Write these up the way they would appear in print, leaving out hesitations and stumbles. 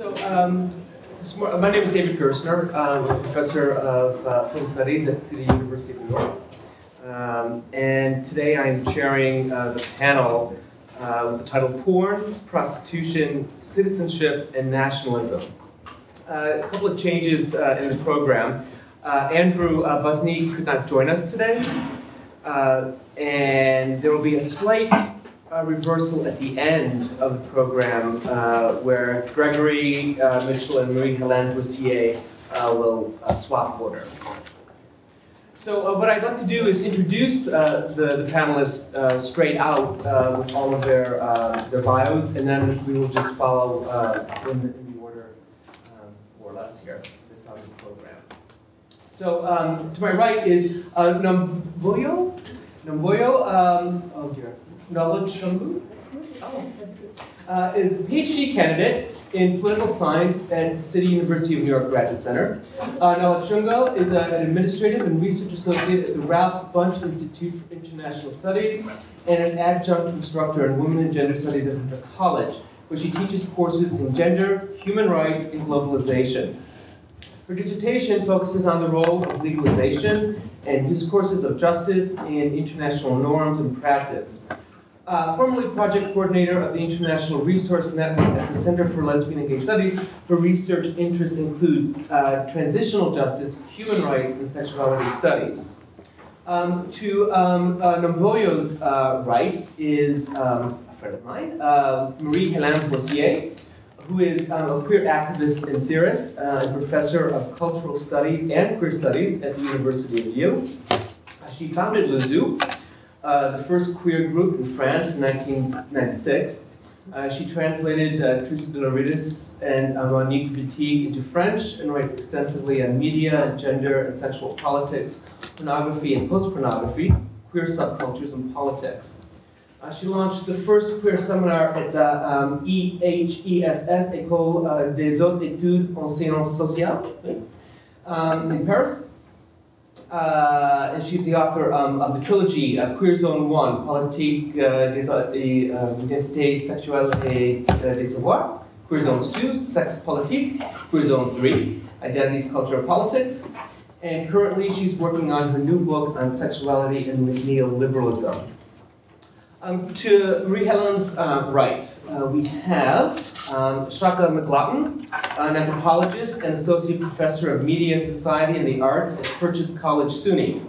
So, my name is David Gerstner. I'm a professor of film studies at City University of New York. And today I'm chairing the panel with the title Porn, Prostitution, Citizenship, and Nationalism. A couple of changes in the program. Andrew Busney could not join us today. And there will be a slight reversal at the end of the program where Gregory Mitchell and Helene Bourcier will swap order. So what I'd like to do is introduce the panelists straight out with all of their bios, and then we will just follow in the order more or less here that's on the program. So to my right is Nomvuyo Nolutshungu is a PhD candidate in political science at City University of New York Graduate Center. Nolutshungu is an administrative and research associate at the Ralph Bunche Institute for International Studies and an adjunct instructor in women and gender studies at Hunter College, where she teaches courses in gender, human rights, and globalization. Her dissertation focuses on the role of legalization and discourses of justice in international norms and practice. Formerly project coordinator of the International Resource Network at the Center for Lesbian and Gay Studies, her research interests include transitional justice, human rights, and sexuality studies. To Nomvuyo's right is a friend of mine, Marie-Helene Bourcier, who is a queer activist and theorist, and professor of cultural studies and queer studies at the University of Lille. She founded Le Zoo, the first queer group in France in 1996. She translated Cidade and Monique Wittig into French and writes extensively on media, gender and sexual politics, pornography and post-pornography, queer subcultures and politics. She launched the first queer seminar at the EHESS, École des Hautes Études en Sciences Sociales, in Paris. And she's the author of the trilogy Queer Zone 1, Politique des identités sexuelles et des savoirs, Queer Zones 2, Sex Politique, Queer Zone 3, Identities, Culture, and Politics. And currently she's working on her new book on sexuality and neoliberalism. To Marie-Helene's right, we have Shaka McGlotten, an anthropologist and associate professor of media, society, and the arts at Purchase College, Cuny.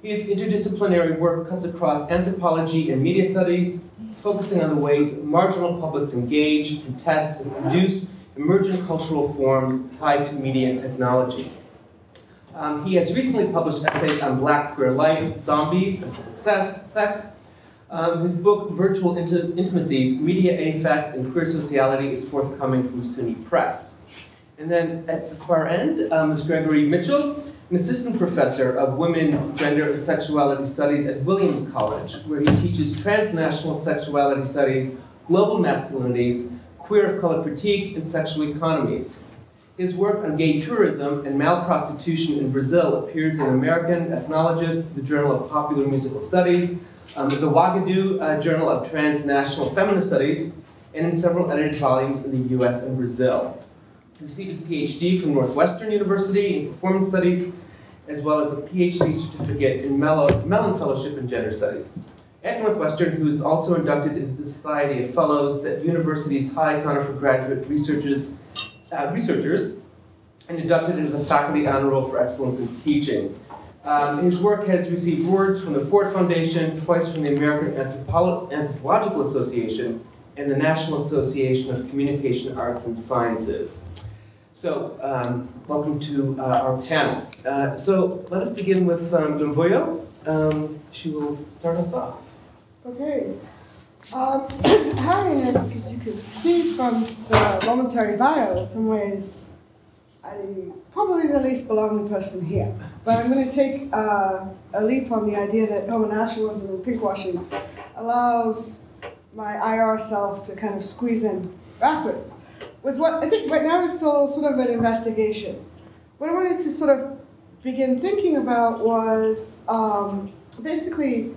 His interdisciplinary work cuts across anthropology and media studies, focusing on the ways marginal publics engage, contest, and produce emergent cultural forms tied to media and technology. He has recently published essays on Black queer life, zombies, and public sex. His book, Virtual Intimacies, Media Affect and Queer Sociality, is forthcoming from SUNY Press. And then at the far end is Gregory Mitchell, an assistant professor of women's gender and sexuality studies at Williams College, where he teaches transnational sexuality studies, global masculinities, queer of color critique, and sexual economies. His work on gay tourism and malprostitution in Brazil appears in American Ethnologist, the Journal of Popular Musical Studies, the Ouagadougou Journal of Transnational Feminist Studies, and in several edited volumes in the US and Brazil. He received his PhD from Northwestern University in Performance Studies, as well as a PhD certificate in Mellon Fellowship in Gender Studies. At Northwestern, he was also inducted into the Society of Fellows, that university's highest honor for graduate researchers, and inducted into the Faculty Honor Roll for Excellence in Teaching. His work has received awards from the Ford Foundation, twice from the American Anthropological Association, and the National Association of Communication Arts and Sciences. So, welcome to our panel. So, let us begin with Nomvuyo. She will start us off. Okay. Hi, and as you can see from the momentary bio, in some ways, I'm probably the least belonging person here. But I'm going to take a leap on the idea that homonationalism and pinkwashing allows my IR self to kind of squeeze in backwards with what I think right now is still sort of an investigation. What I wanted to sort of begin thinking about was basically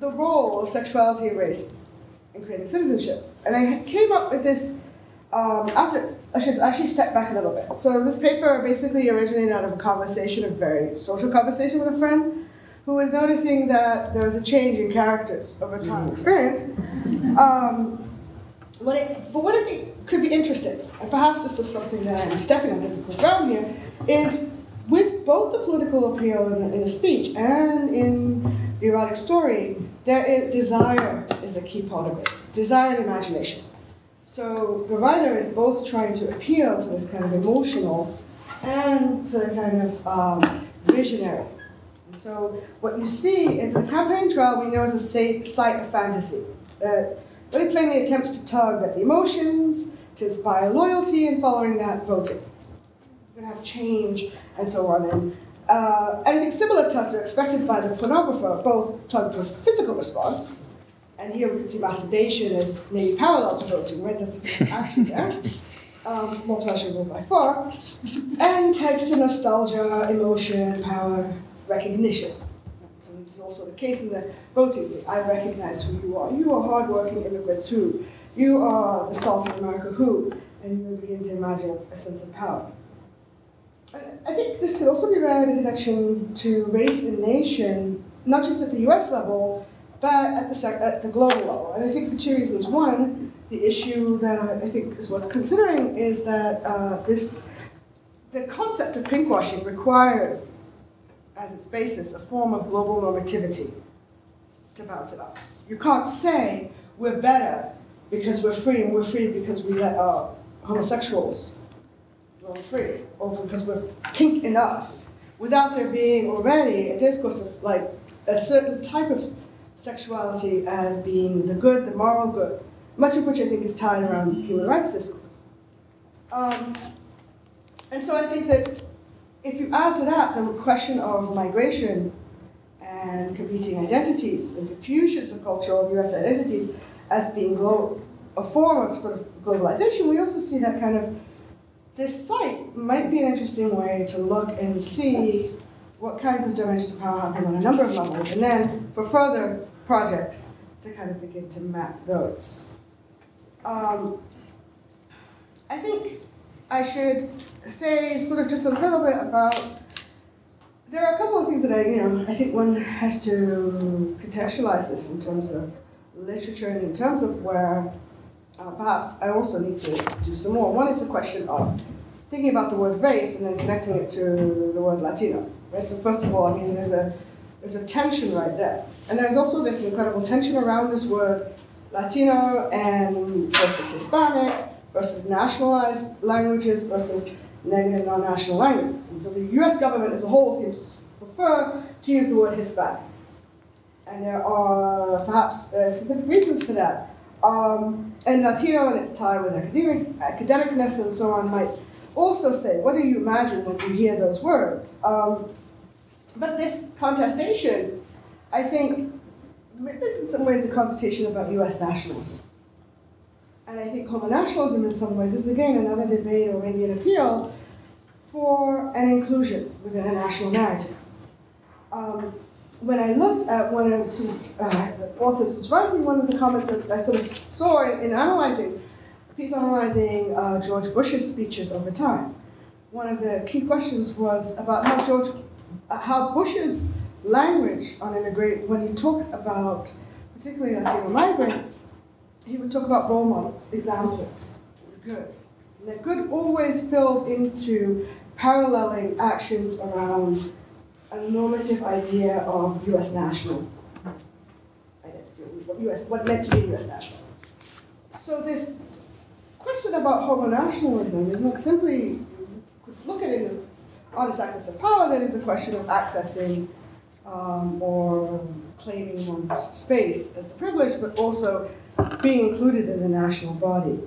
the role of sexuality and race in creating citizenship. And I came up with this I should actually step back a little bit. So this paper basically originated out of a conversation, a very social conversation with a friend, who was noticing that there was a change in characters over time experience. What I think could be interesting, and perhaps this is something that I'm stepping on difficult ground here, is with both the political appeal in the speech and in the erotic story, there is desire is a key part of it. Desire and imagination. So the writer is both trying to appeal to this kind of emotional and to kind of visionary. And so what you see is a campaign trail we know as a site of fantasy. Really plainly attempts to tug at the emotions, to inspire loyalty, and following that, voting. We're going to have change, and so on. And I think similar tugs are expected by the pornographer, both tugs of physical response, and here we can see masturbation is maybe parallel to voting, right? There's a action there, more pleasurable by far, and tags to nostalgia, emotion, power, recognition. So this is also the case in the voting. I recognize who you are. You are hardworking immigrants who. You are the salt of America who. And you begin to imagine a sense of power. I think this could also be read in connection to race and nation, not just at the US level, but at the global level. And I think for two reasons. One, the issue that I think is worth considering is that the concept of pinkwashing requires, as its basis, a form of global normativity to balance it out. You can't say we're better because we're free, and we're free because we let our homosexuals roam free, or because we're pink enough, without there being already a discourse of like a certain type of sexuality as being the good, the moral good, much of which I think is tied around human rights discourse. And so I think that if you add to that the question of migration and competing identities and diffusions of cultural US identities as being a form of sort of globalization, we also see that kind of this site might be an interesting way to look and see what kinds of dimensions of power happen on a number of levels, and then for further project to kind of begin to map those. I think I should say sort of just a little bit about, there are a couple of things that I think one has to contextualize this in terms of literature and in terms of where perhaps I also need to do some more. One is the question of thinking about the word race and then connecting it to the word Latino, right? So first of all, I mean, there's a tension right there. And there's also this incredible tension around this word Latino and versus Hispanic, versus nationalized languages versus negative non-national languages. And so the US government as a whole seems to prefer to use the word Hispanic. And there are perhaps specific reasons for that. And Latino and its tie with academicness and so on might also say, what do you imagine when you hear those words? But this contestation, I think, is in some ways a consultation about US nationalism. And I think homonationalism in some ways is again another debate or maybe an appeal for an inclusion within a national narrative. When I looked at one of the authors was writing, one of the comments that I sort of saw in analyzing, a piece analyzing George Bush's speeches over time. One of the key questions was about how Bush's language on when he talked about particularly Latino migrants, he would talk about role models, examples, the good. And the good always filled into paralleling actions around a normative idea of US national identity, what meant to be US national. So this question about homonationalism is not simply, you could look at it as honest access to power, that is a question of accessing or claiming one's space as the privilege, but also being included in the national body.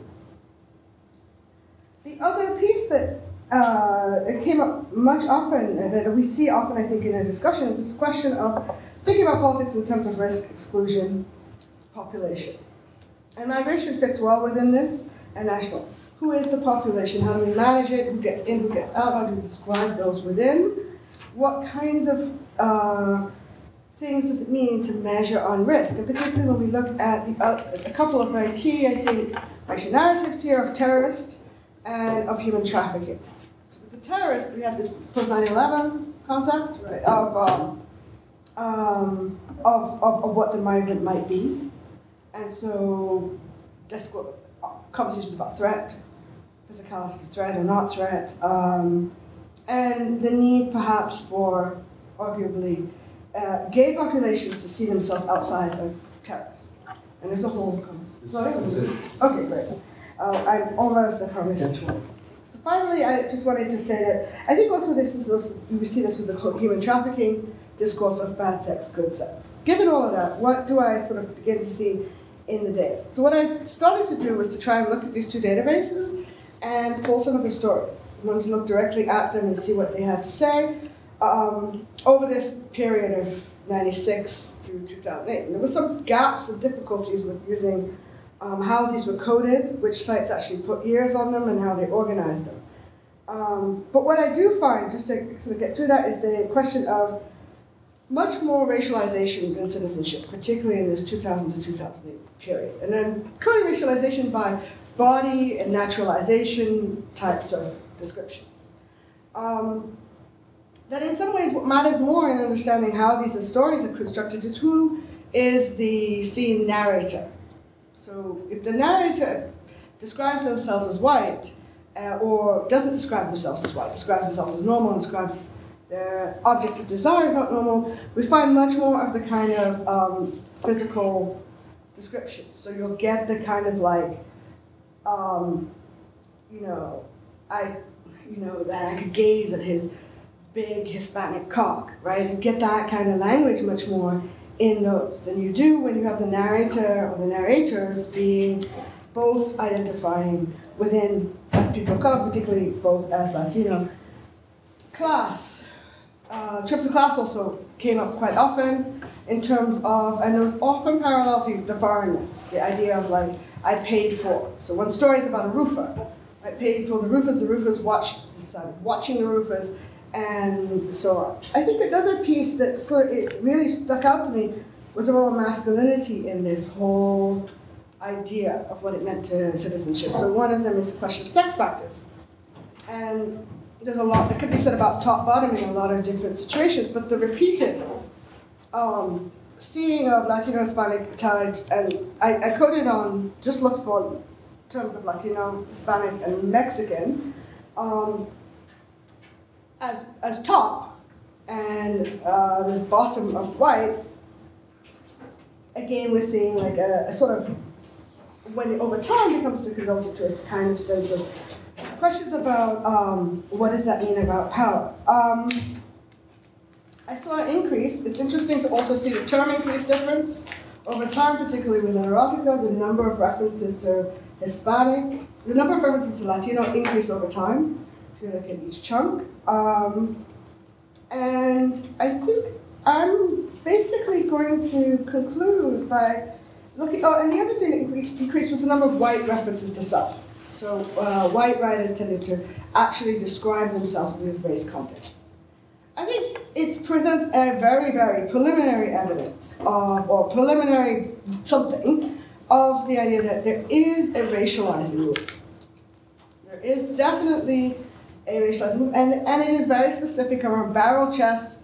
The other piece that it came up much often, that we see often, I think, in a discussion, is this question of thinking about politics in terms of risk, exclusion, population. And migration fits well within this, and national. Who is the population? How do we manage it? Who gets in, who gets out? How do we describe those within? What kinds of things does it mean to measure on risk? And particularly when we look at a couple of very key, I think, actually narratives here of terrorist and of human trafficking. So with the terrorist, we have this post-9/11 concept, right, of what the migrant might be. And so let's go conversations about threat, physicality of threat or not threat, and the need perhaps for, arguably, gay populations to see themselves outside of terrorists. And there's a whole sorry? Okay, great. I'm almost at promise. So finally, I just wanted to say that I think also this is also, we see this with the human trafficking discourse of bad sex, good sex. Given all of that, what do I sort of begin to see in the data? So what I started to do was to try and look at these two databases and pull some of their stories. I wanted to look directly at them and see what they had to say over this period of 96 through 2008. And there were some gaps and difficulties with using how these were coded, which sites actually put years on them, and how they organized them. But what I do find, just to sort of get through that, is the question of much more racialization than citizenship, particularly in this 2000 to 2008 period. And then coding racialization by body and naturalization types of descriptions. That in some ways what matters more in understanding how these stories are constructed is who is the scene narrator. So if the narrator describes themselves as white, or doesn't describe themselves as white, describes themselves as normal, and describes their object of desire is not normal, we find much more of the kind of physical descriptions. So you'll get the kind of like, that I could gaze at his big Hispanic cock, right? You get that kind of language much more in those than you do when you have the narrator or the narrators being both identifying within, as people of color, particularly both as Latino. Class. Trips of class also came up quite often in terms of, and there was often parallel to the foreignness, the idea of like, I paid for. So one story is about a roofer. I paid for the roofers watching the roofers, and so on. I think another piece that it really stuck out to me was the role of masculinity in this whole idea of what it meant to citizenship. So one of them is the question of sex practice. And there's a lot that could be said about top-bottoming in a lot of different situations, but the repeated seeing of Latino, Hispanic, Italic, and I coded on, just looked for terms of Latino, Hispanic, and Mexican, as top, and this bottom of white. Again, we're seeing like a sort of, when it over time becomes to conduct it to a kind of sense of questions about what does that mean about power. I saw an increase. It's interesting to also see the term increase difference over time, particularly with hierarchical, the number of references to Hispanic, the number of references to Latino increase over time, if you look at each chunk. And I think I'm basically going to conclude by looking, and the other thing that increased was the number of white references to self. So white writers tended to actually describe themselves with race context. I think it presents a very, very preliminary evidence of, or preliminary something, of the idea that there is a racializing movement. There is definitely a racializing movement, and it is very specific around barrel chests,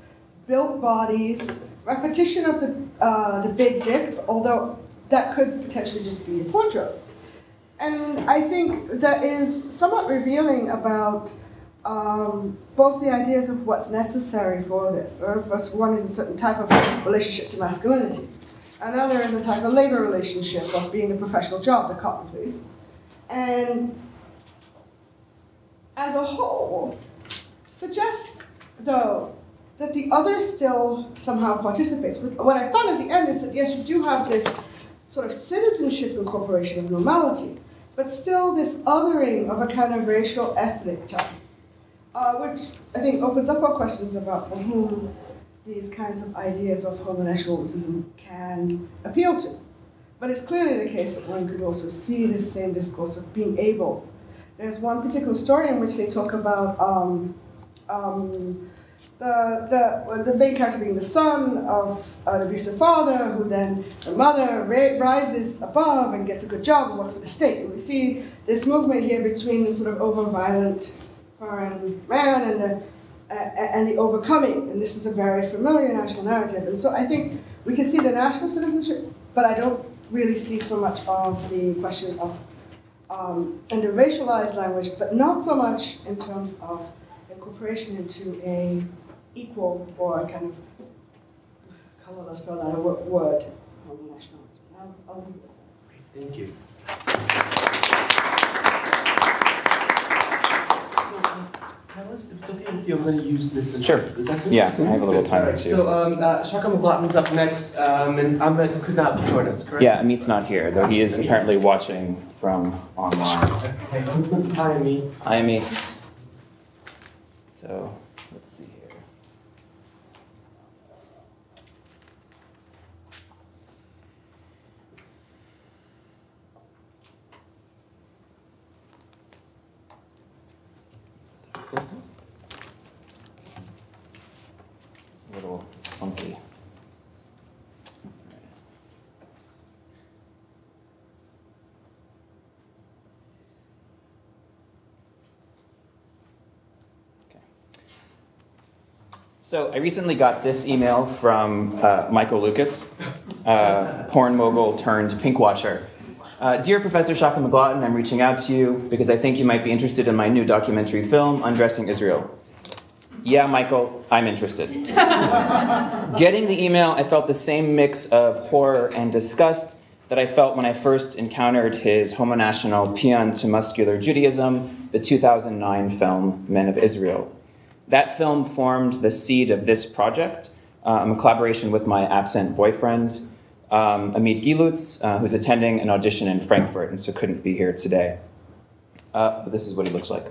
built bodies, repetition of the big dick, although that could potentially just be a porn trope. And I think that is somewhat revealing about both the ideas of what's necessary for this. Or first, one is a certain type of relationship to masculinity. Another is a type of labor relationship of being a professional job, the cotton police. And as a whole, suggests, though, that the other still somehow participates. But what I found at the end is that, yes, you do have this sort of citizenship incorporation of normality, but still this othering of a kind of racial ethnic type, which I think opens up our questions about for whom these kinds of ideas of homonationalism can appeal to. But it's clearly the case that one could also see this same discourse of being able. There's one particular story in which they talk about the main character being the son of an abusive father, who then the mother rises above and gets a good job and works for the state. And we see this movement here between the sort of over-violent foreign man and the overcoming. And this is a very familiar national narrative. And so I think we can see the national citizenship, but I don't really see so much of the question of and the racialized language, but not so much in terms of incorporation into a equal or kind of colorless for that word, homonationalism. I'll leave it at that. Thank you. Tell us, if it's okay with you, I'm going to use this. Sure. Is that good? Yeah, I have a little time or two. So Shaka McGlotten's up next, and Amit could not join us, correct? Yeah, Amit's not here, though he is apparently watching from online. Okay. Hi, Amit. Hi, Amit. So, let's see here. It's a little funky. So I recently got this email from Michael Lucas, porn mogul turned pinkwasher. Dear Professor Shaka McGlotten, I'm reaching out to you because I think you might be interested in my new documentary film, Undressing Israel. Yeah, Michael, I'm interested. Getting the email, I felt the same mix of horror and disgust that I felt when I first encountered his homonational paean to muscular Judaism, the 2009 film Men of Israel. That film formed the seed of this project, in collaboration with my absent boyfriend, Amit Gilutz, who's attending an audition in Frankfurt and so couldn't be here today. But this is what he looks like.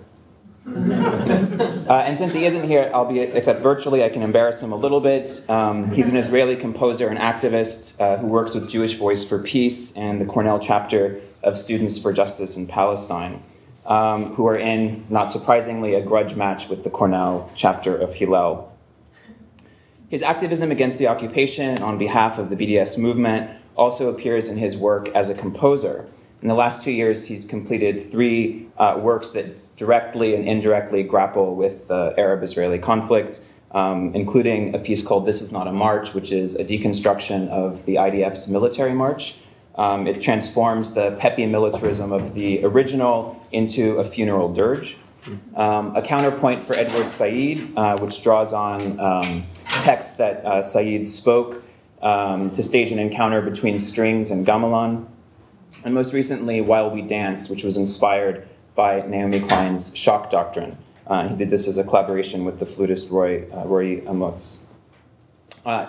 And since he isn't here, albeit except virtually, I can embarrass him a little bit. He's an Israeli composer and activist who works with Jewish Voice for Peace and the Cornell chapter of Students for Justice in Palestine. Who are in, not surprisingly, a grudge match with the Cornell chapter of Hillel. His activism against the occupation on behalf of the BDS movement also appears in his work as a composer. In the last 2 years, he's completed 3 works that directly and indirectly grapple with the Arab-Israeli conflict, including a piece called This Is Not a March, which is a deconstruction of the IDF's military march. It transforms the peppy militarism of the original into a funeral dirge. A counterpoint for Edward Said, which draws on texts that Said spoke to stage an encounter between strings and gamelan. And most recently, While We Danced, which was inspired by Naomi Klein's shock doctrine. He did this as a collaboration with the flutist Roy Amotz.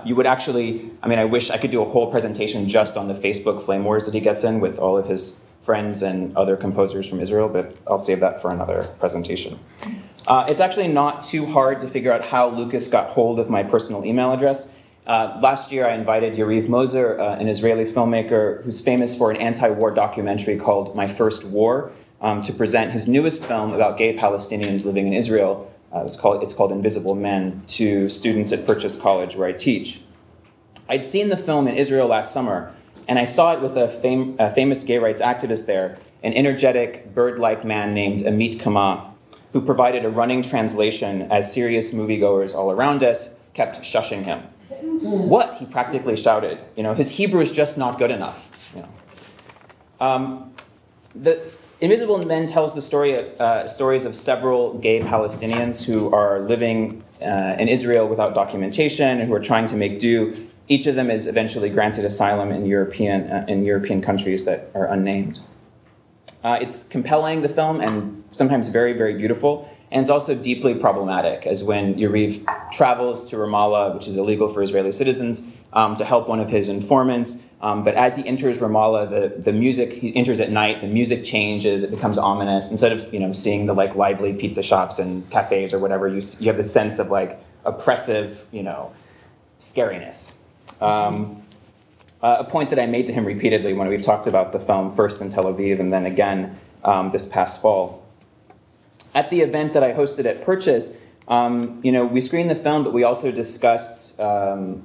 You would actually, I wish I could do a whole presentation just on the Facebook flame wars that he gets in with all of his friends and other composers from Israel, but I'll save that for another presentation. It's actually not too hard to figure out how Lucas got hold of my personal email address. Last year I invited Yariv Moser, an Israeli filmmaker who's famous for an anti-war documentary called My First War, to present his newest film about gay Palestinians living in Israel. It's called Invisible Men, to students at Purchase College where I teach. I'd seen the film in Israel last summer, and I saw it with a famous gay rights activist there, an energetic, bird-like man named Amit Kama, who provided a running translation as serious moviegoers all around us kept shushing him. What? He practically shouted. His Hebrew is just not good enough. The Invisible Men tells the stories of several gay Palestinians who are living in Israel without documentation and who are trying to make do. Each of them is eventually granted asylum in European countries that are unnamed. It's compelling, the film, and sometimes very, very beautiful. And it's also deeply problematic, as when Yariv travels to Ramallah, which is illegal for Israeli citizens, to help one of his informants. But as he enters Ramallah, the music, he enters at night, the music changes, it becomes ominous. Instead of seeing the lively pizza shops and cafes or whatever, you have this sense of oppressive, scariness. A point that I made to him repeatedly when we've talked about the film, first in Tel Aviv and then again this past fall. At the event that I hosted at Purchase, We screened the film, but we also discussed, the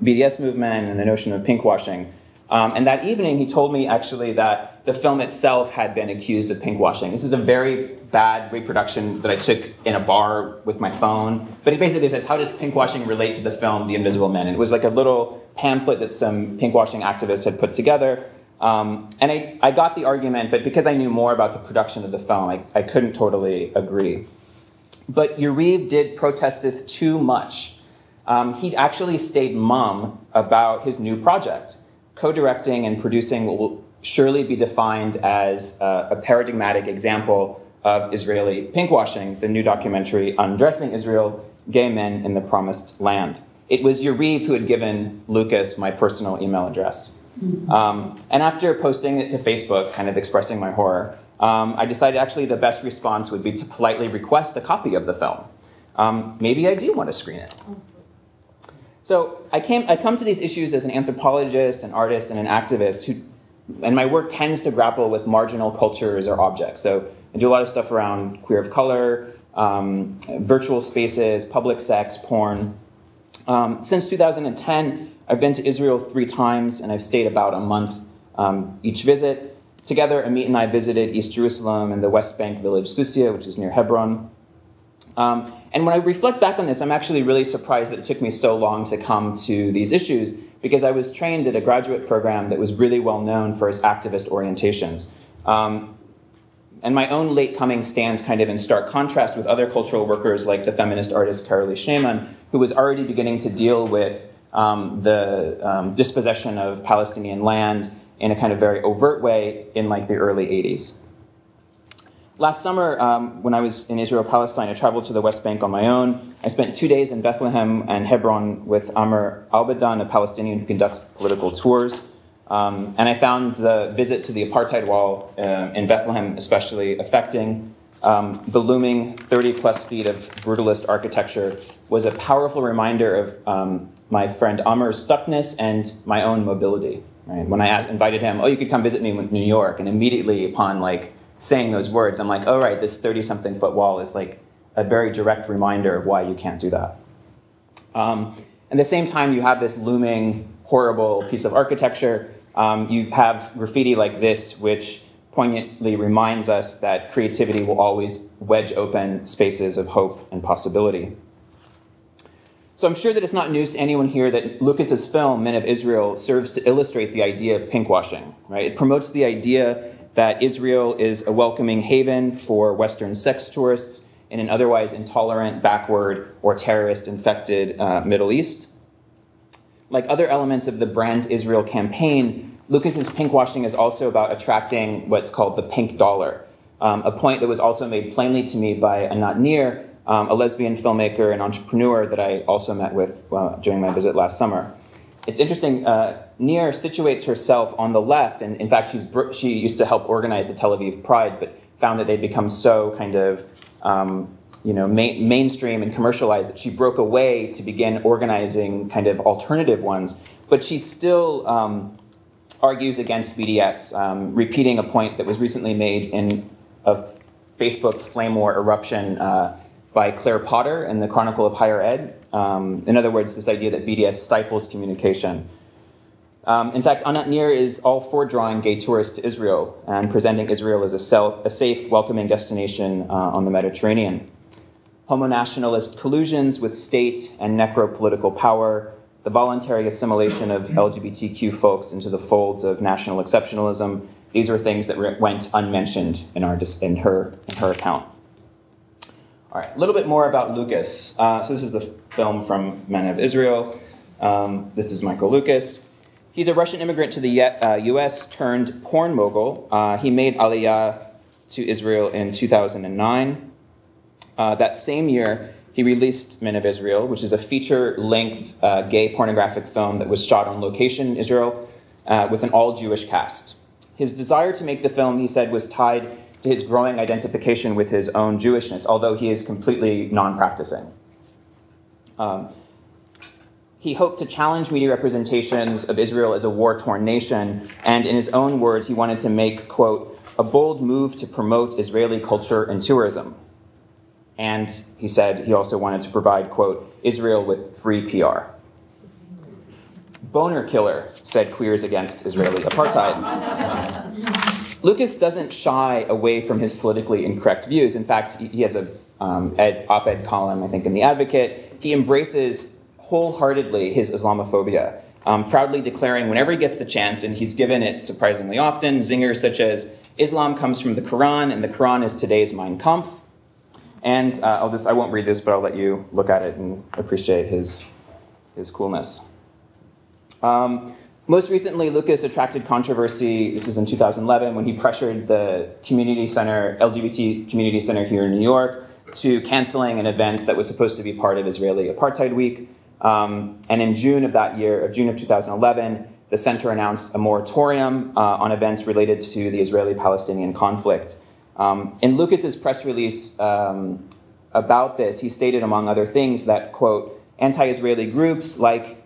BDS movement and the notion of pinkwashing. And that evening, he told me actually that the film itself had been accused of pinkwashing. This is a very bad reproduction that I took in a bar with my phone. But he basically says, how does pinkwashing relate to the film The Invisible Men? And it was like a little pamphlet that some pinkwashing activists had put together. And I got the argument, but because I knew more about the production of the film, I couldn't totally agree. But Yariv did protesteth too much. He'd actually stayed mum about his new project. Co-directing and producing what will surely be defined as a paradigmatic example of Israeli pinkwashing, the new documentary Undressing Israel, Gay Men in the Promised Land. It was Yariv who had given Lucas my personal email address. And after posting it to Facebook, kind of expressing my horror, I decided actually the best response would be to politely request a copy of the film. Maybe I do want to screen it. So I come to these issues as an anthropologist, an artist, and an activist, and my work tends to grapple with marginal cultures or objects. So I do a lot of stuff around queer of color, virtual spaces, public sex, porn. Since 2010, I've been to Israel 3 times, and I've stayed about a month each visit. Together, Amit and I visited East Jerusalem and the West Bank village Susia, which is near Hebron. And when I reflect back on this, I'm actually really surprised that it took me so long to come to these issues, because I was trained at a graduate program that was really well known for its activist orientations. And my own late coming stands kind of in stark contrast with other cultural workers like the feminist artist Carolee Shaiman, who was already beginning to deal with the dispossession of Palestinian land in a kind of very overt way in like the early 80s. Last summer, when I was in Israel, Palestine, I traveled to the West Bank on my own. I spent 2 days in Bethlehem and Hebron with Amr Al-Badan, a Palestinian who conducts political tours. And I found the visit to the apartheid wall in Bethlehem especially affecting. The looming 30-plus feet of brutalist architecture was a powerful reminder of my friend Amr's stuckness and my own mobility. Right? When I invited him, oh, you could come visit me in New York, and immediately upon saying those words, I'm like, oh, right, this 30-something foot wall is like a very direct reminder of why you can't do that. At the same time, you have this looming, horrible piece of architecture. You have graffiti like this, which poignantly reminds us that creativity will always wedge open spaces of hope and possibility. So I'm sure that it's not news to anyone here that Lucas's film, Men of Israel, serves to illustrate the idea of pinkwashing, right? It promotes the idea that Israel is a welcoming haven for Western sex tourists in an otherwise intolerant, backward, or terrorist-infected Middle East. Like other elements of the Brand Israel campaign, Lucas's pinkwashing is also about attracting what's called the pink dollar, a point that was also made plainly to me by Anat Nir, a lesbian filmmaker and entrepreneur that I also met with during my visit last summer. It's interesting, Nir situates herself on the left, and in fact, she used to help organize the Tel Aviv Pride, but found that they'd become so kind of mainstream and commercialized that she broke away to begin organizing kind of alternative ones. But she still argues against BDS, repeating a point that was recently made in a Facebook flame war eruption by Claire Potter in the Chronicle of Higher Ed. In other words, this idea that BDS stifles communication. In fact, Anat Nir is all for drawing gay tourists to Israel and presenting Israel as a safe, welcoming destination on the Mediterranean. Homonationalist collusions with state and necro-political power, the voluntary assimilation of LGBTQ folks into the folds of national exceptionalism, these are things that went unmentioned in her account. All right, a little bit more about Lucas. So this is the film from Men of Israel. This is Michael Lucas. He's a Russian immigrant to the U.S. turned porn mogul. He made Aliyah to Israel in 2009. That same year, he released Men of Israel, which is a feature-length gay pornographic film that was shot on location in Israel with an all-Jewish cast. His desire to make the film, he said, was tied to his growing identification with his own Jewishness, although he is completely non-practicing. He hoped to challenge media representations of Israel as a war-torn nation, and in his own words, he wanted to make, quote, a bold move to promote Israeli culture and tourism, And he said he also wanted to provide, quote, Israel with free PR. Boner killer, said Queers Against Israeli Apartheid. Lucas doesn't shy away from his politically incorrect views. In fact, he has a op-ed column, I think, in The Advocate. He embraces wholeheartedly his Islamophobia, proudly declaring whenever he gets the chance, and he's given it surprisingly often, zingers such as, Islam comes from the Quran, and the Quran is today's Mein Kampf. And I won't read this, but I'll let you look at it and appreciate his coolness. Most recently, Lucas attracted controversy, this is in 2011, when he pressured the community center, LGBT community center here in New York, to canceling an event that was supposed to be part of Israeli Apartheid Week. And in June of that year, June of 2011, the center announced a moratorium on events related to the Israeli-Palestinian conflict. In Lucas's press release about this, he stated, among other things, that, quote, anti-Israeli groups like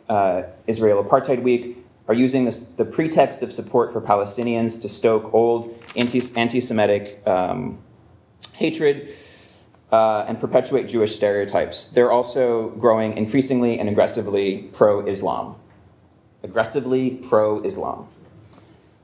Israel Apartheid Week are using the pretext of support for Palestinians to stoke old anti-Semitic hatred and perpetuate Jewish stereotypes. They're also growing increasingly and aggressively pro-Islam. Aggressively pro-Islam.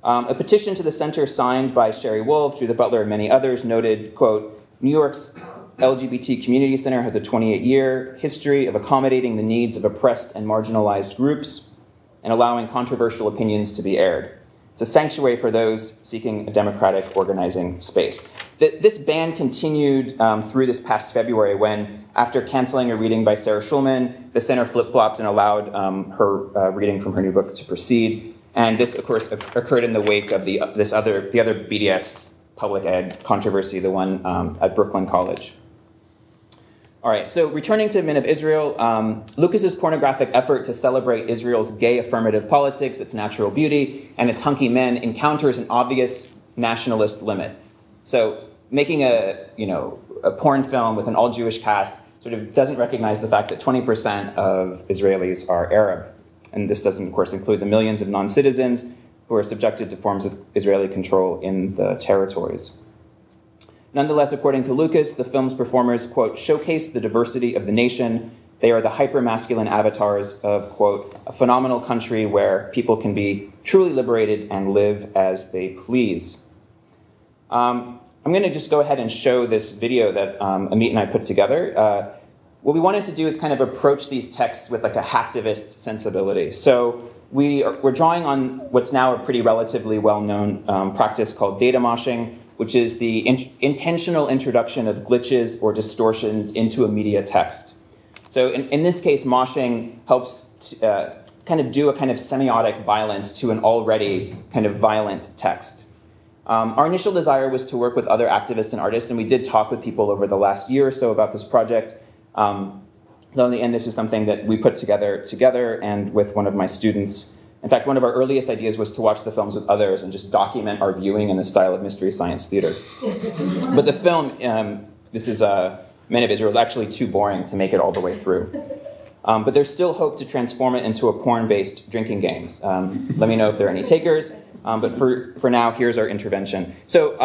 A petition to the center signed by Sherry Wolf, Judith Butler, and many others noted, quote, New York's LGBT Community Center has a 28-year history of accommodating the needs of oppressed and marginalized groups and allowing controversial opinions to be aired. It's a sanctuary for those seeking a democratic organizing space. This ban continued through this past February when, after canceling a reading by Sarah Schulman, the center flip-flopped and allowed her reading from her new book to proceed. And this, of course, occurred in the wake of the other BDS public ed controversy, the one at Brooklyn College. All right, so returning to Men of Israel, Lucas's pornographic effort to celebrate Israel's gay affirmative politics, its natural beauty, and its hunky men encounters an obvious nationalist limit. So making a porn film with an all-Jewish cast sort of doesn't recognize the fact that 20% of Israelis are Arab. And this doesn't, of course, include the millions of non-citizens who are subjected to forms of Israeli control in the territories. Nonetheless, according to Lucas, the film's performers, quote, showcase the diversity of the nation. They are the hyper-masculine avatars of, quote, a phenomenal country where people can be truly liberated and live as they please. I'm going to just go ahead and show this video that Amit and I put together. What we wanted to do is kind of approach these texts with like a hacktivist sensibility. So we're drawing on what's now a pretty relatively well-known practice called data moshing, which is the intentional introduction of glitches or distortions into a media text. So in this case, moshing helps to, kind of do a kind of semiotic violence to an already kind of violent text. Our initial desire was to work with other activists and artists, and we did talk with people over the last year or so about this project. Though in the end, this is something that we put together and with one of my students. In fact, one of our earliest ideas was to watch the films with others and just document our viewing in the style of Mystery Science Theater. But the film, this is Men of Israel, is actually too boring to make it all the way through. But there's still hope to transform it into a porn-based drinking games. Let me know if there are any takers. But for now, here's our intervention. So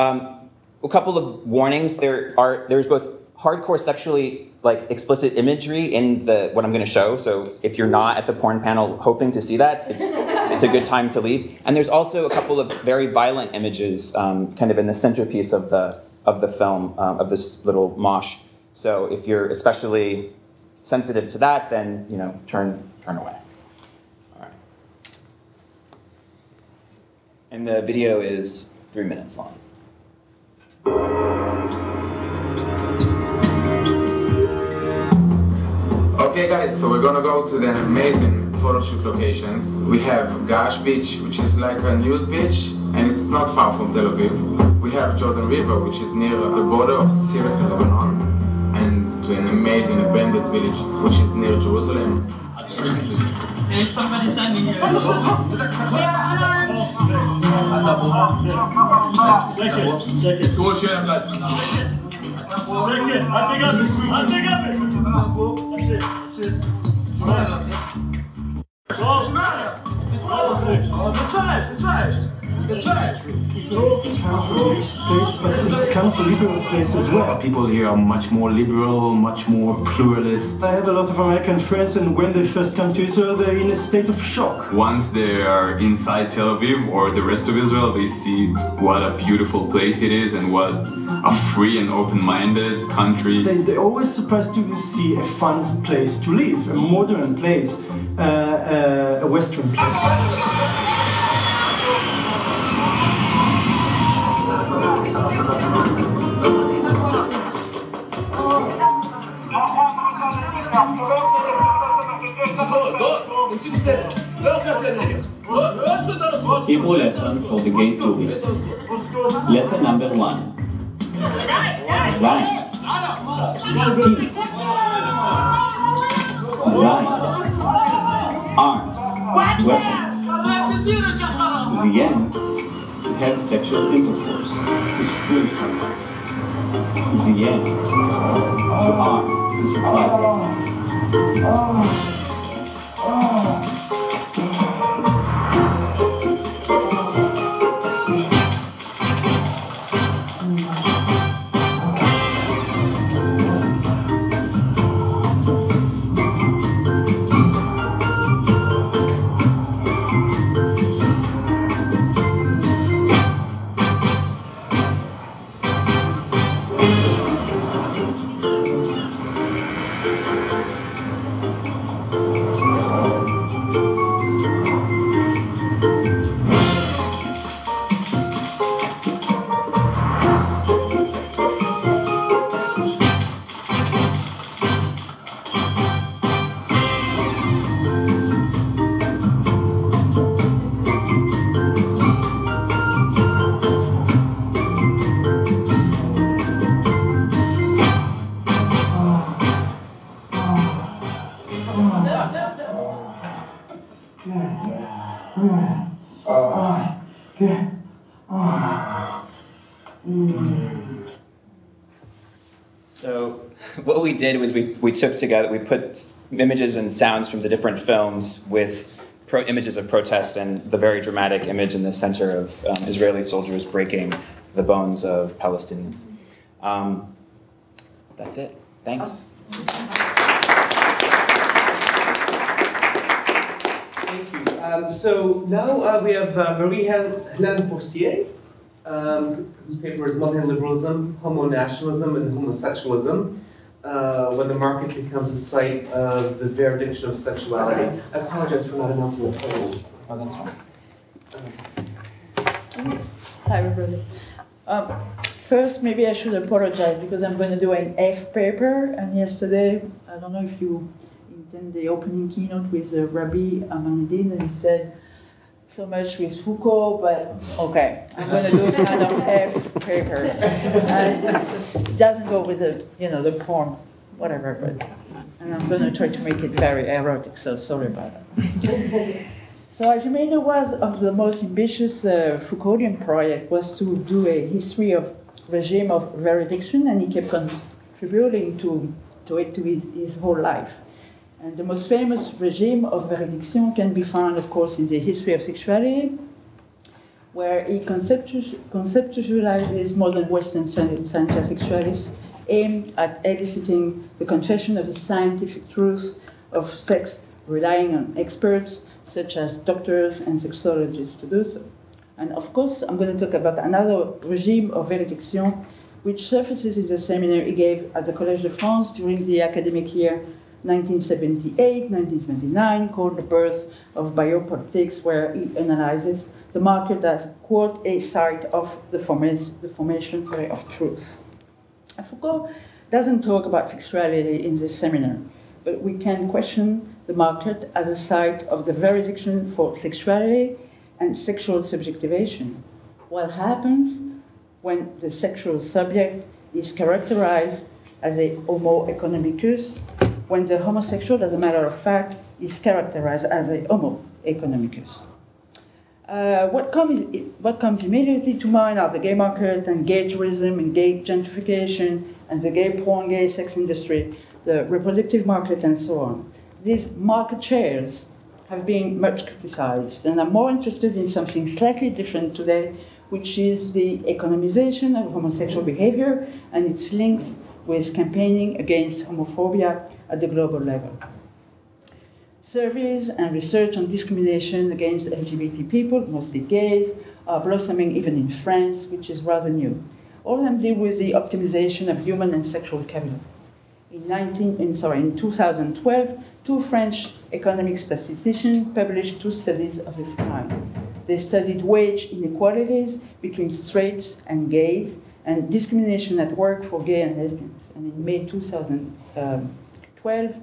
a couple of warnings. There's both hardcore sexually explicit imagery in what I'm going to show. So if you're not at the porn panel hoping to see that, it's a good time to leave. And there's also a couple of very violent images kind of in the centerpiece of the film, of this little mosh. So if you're especially sensitive to that, then turn away. All right. And the video is 3 minutes long. Okay guys, so we're gonna go to the amazing photo shoot locations. We have Gash Beach, which is like a nude beach, and it's not far from Tel Aviv. We have Jordan River, which is near the border of Syria and Lebanon, and to an amazing abandoned village, which is near Jerusalem. There's somebody standing here. It's kind of a religious place, but it's kind of a liberal place as well. People here are much more liberal, much more pluralist. I have a lot of American friends, and when they first come to Israel, they're in a state of shock. Once they are inside Tel Aviv or the rest of Israel, they see what a beautiful place it is and what a free and open-minded country. They're always surprised to see a fun place to live, a modern place, a Western place. Hebrew lesson for the gay tourist. Lesson number 1. Sein. Sein. Arms. Weapons. The end. To have sexual intercourse. To screw someone. The end. To arm. To supply weapons. So what we did was we took together, we put images and sounds from the different films with images of protest and the very dramatic image in the center of Israeli soldiers breaking the bones of Palestinians. That's it. Thanks. Thank you. So now we have Helene Bourcier, whose paper is Multi-Liberalism, Homonationalism, and Homosexualism, when the market becomes a site of the Veridiction of Sexuality. I apologize for not announcing the titles. Oh, that's fine. Hi, everybody. First, maybe I should apologize because I'm going to do an F paper. And yesterday, I don't know if you attend the opening keynote with Rabbi Amanidin, and he said, so much with Foucault, but okay, I'm going to do a kind of F paper. And it doesn't go with the, the porn, whatever, but, and I'm going to try to make it very erotic, so sorry about that. So as you may know, one of the most ambitious Foucauldian project was to do a history of regime of Veridiction, and he kept contributing to it his whole life. And the most famous regime of Veridiction can be found, of course, in the history of sexuality, where he conceptualizes modern Western Santia sexualists aimed at eliciting the confession of the scientific truth of sex, relying on experts such as doctors and sexologists to do so. And of course, I'm going to talk about another regime of Veridiction, which surfaces in the seminar he gave at the Collège de France during the academic year 1978-1979, called The Birth of Biopolitics, where he analyzes the market as, quote, a site of the formation of truth. Foucault doesn't talk about sexuality in this seminar, but we can question the market as a site of the Veridiction for sexuality and sexual subjectivation. What happens when the sexual subject is characterized as a homo economicus, when the homosexual, as a matter of fact, is characterized as a homo economicus? What comes immediately to mind are the gay market and gay tourism and gay gentrification and the gay porn, gay sex industry, the reproductive market, and so on. These market shares have been much criticized, and I'm more interested in something slightly different today, which is the economization of homosexual behavior and its links with campaigning against homophobia at the global level. Surveys and research on discrimination against LGBT people, mostly gays, are blossoming even in France, which is rather new. All of them deal with the optimization of human and sexual capital. In 2012, two French economic statisticians published two studies of this kind. They studied wage inequalities between straights and gays and discrimination at work for gay and lesbians. And in May 2012,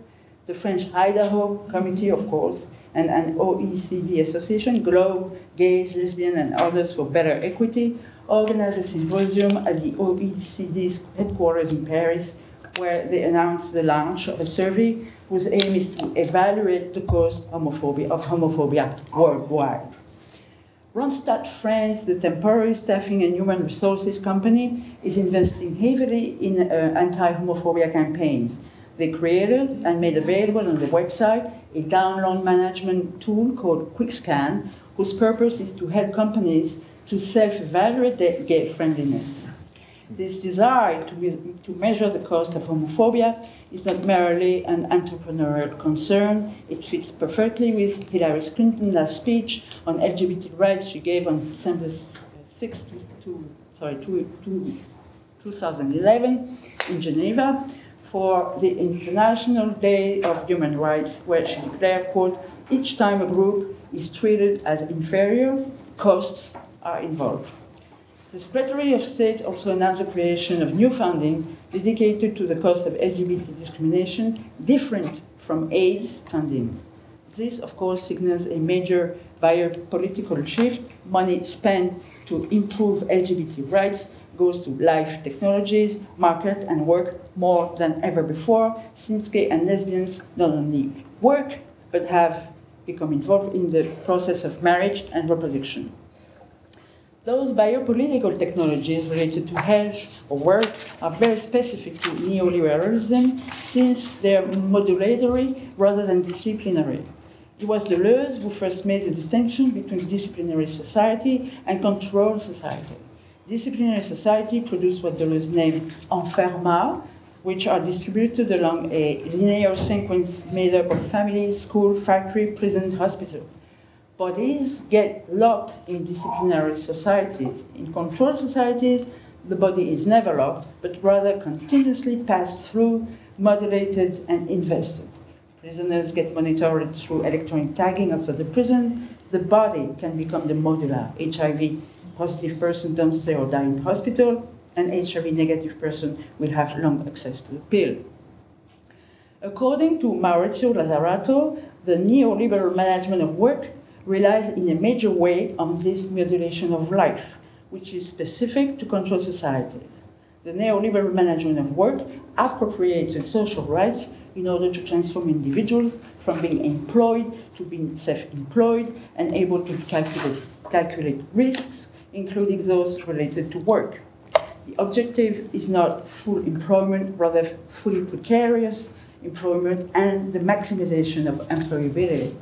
the French Idaho Committee, of course, and an OECD association, Globe, Gays, Lesbians, and Others for Better Equity, organized a symposium at the OECD's headquarters in Paris, where they announced the launch of a survey whose aim is to evaluate the cause of homophobia worldwide. Randstad France, the temporary staffing and human resources company, is investing heavily in anti-homophobia campaigns. They created and made available on the website a download management tool called QuickScan, whose purpose is to help companies to self-evaluate their gay friendliness. This desire to measure the cost of homophobia is not merely an entrepreneurial concern. It fits perfectly with Hillary Clinton's last speech on LGBT rights she gave on December 6, 2011 in Geneva for the International Day of Human Rights, where she declared, quote, "Each time a group is treated as inferior, costs are involved." The Secretary of State also announced the creation of new funding dedicated to the cost of LGBT discrimination, different from AIDS funding. This, of course, signals a major biopolitical shift. Money spent to improve LGBT rights goes to life technologies, market, and work more than ever before, since gay and lesbians not only work, but have become involved in the process of marriage and reproduction. Those biopolitical technologies related to health or work are very specific to neoliberalism, since they're modulatory rather than disciplinary. It was Deleuze who first made the distinction between disciplinary society and controlled society. Disciplinary society produced what Deleuze named enferma, which are distributed along a linear sequence made up of family, school, factory, prison, hospital. Bodies get locked in disciplinary societies. In controlled societies, the body is never locked, but rather continuously passed through, modulated, and invested. Prisoners get monitored through electronic tagging outside the prison. The body can become the modular. HIV-positive person don't stay or die in hospital, and HIV-negative person will have long access to the pill. According to Maurizio Lazzarato, the neoliberal management of work relies in a major way on this modulation of life, which is specific to controlled societies. The neoliberal management of work appropriates social rights in order to transform individuals from being employed to being self-employed and able to calculate risks, including those related to work. The objective is not full employment, rather fully precarious employment and the maximization of employability.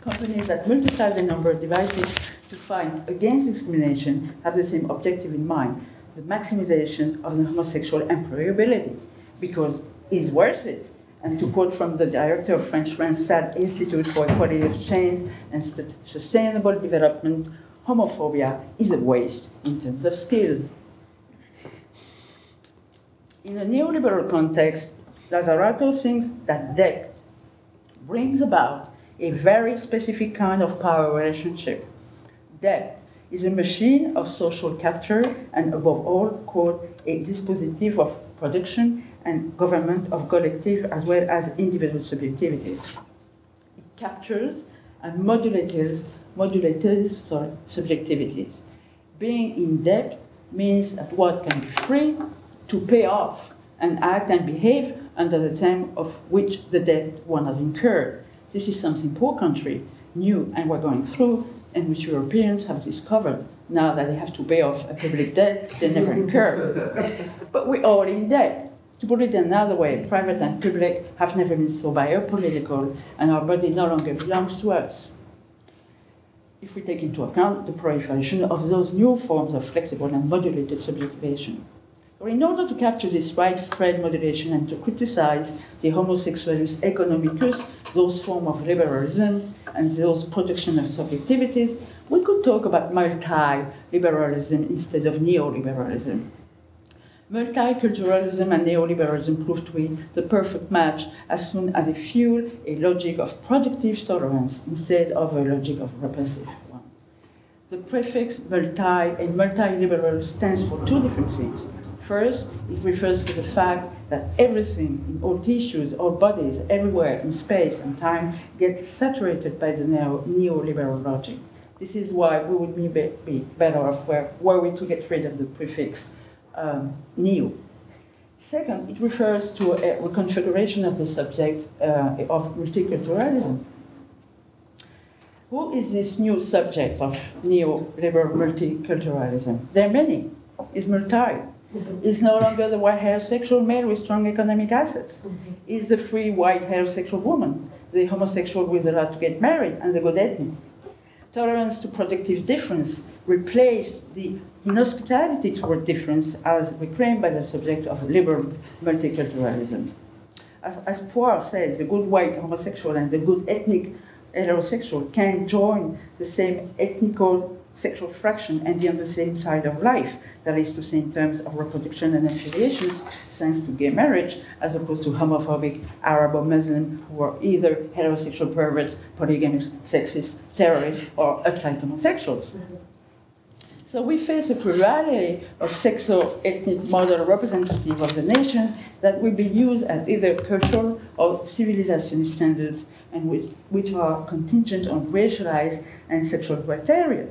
Companies that multiply the number of devices to fight against discrimination have the same objective in mind, the maximization of the homosexual employability, because it's worth it. And to quote from the director of French Randstad Institute for Equality of Change and Sustainable Development, homophobia is a waste in terms of skills. In a neoliberal context, Lazzarato thinks that debt brings about a very specific kind of power relationship. Debt is a machine of social capture and, above all, quote, a dispositif of production and government of collective as well as individual subjectivities. It captures and modulates subjectivities. Being in debt means that one can be free to pay off and act and behave under the term of which the debt one has incurred. This is something poor country knew and were going through, and which Europeans have discovered now that they have to pay off a public debt they never incurred. But we're all in debt. To put it another way, private and public have never been so biopolitical, and our body no longer belongs to us. If we take into account the proliferation of those new forms of flexible and modulated subjectivation. So in order to capture this widespread moderation and to criticize the homosexualist economicus, those forms of liberalism and those production of subjectivities, we could talk about multi-liberalism instead of neoliberalism. Multiculturalism and neoliberalism proved to be the perfect match as soon as they fuel a logic of productive tolerance instead of a logic of repressive one. The prefix multi and multiliberal stands for two different things. First, it refers to the fact that everything in all tissues, all bodies, everywhere in space and time gets saturated by the neoliberal logic. This is why we would be better off were we to get rid of the prefix neo. Second, it refers to a reconfiguration of the subject of multiculturalism. Who is this new subject of neoliberal multiculturalism? There are many. It's multi. It's no longer the white heterosexual male with strong economic assets. It's the free white heterosexual woman, the homosexual with the right to get married, and the good ethnic. Tolerance to productive difference replaced the inhospitality toward difference as reclaimed by the subject of liberal multiculturalism. As Bourcier said, the good white homosexual and the good ethnic heterosexual can join the same ethnical sexual fraction and be on the same side of life, that is to say in terms of reproduction and affiliations, thanks to gay marriage, as opposed to homophobic Arab or Muslim who are either heterosexual perverts, polygamists, sexist, terrorists, or upside homosexuals. So we face a plurality of sexo-ethnic model representative of the nation that will be used as either cultural or civilization standards and which are contingent on racialized and sexual criteria.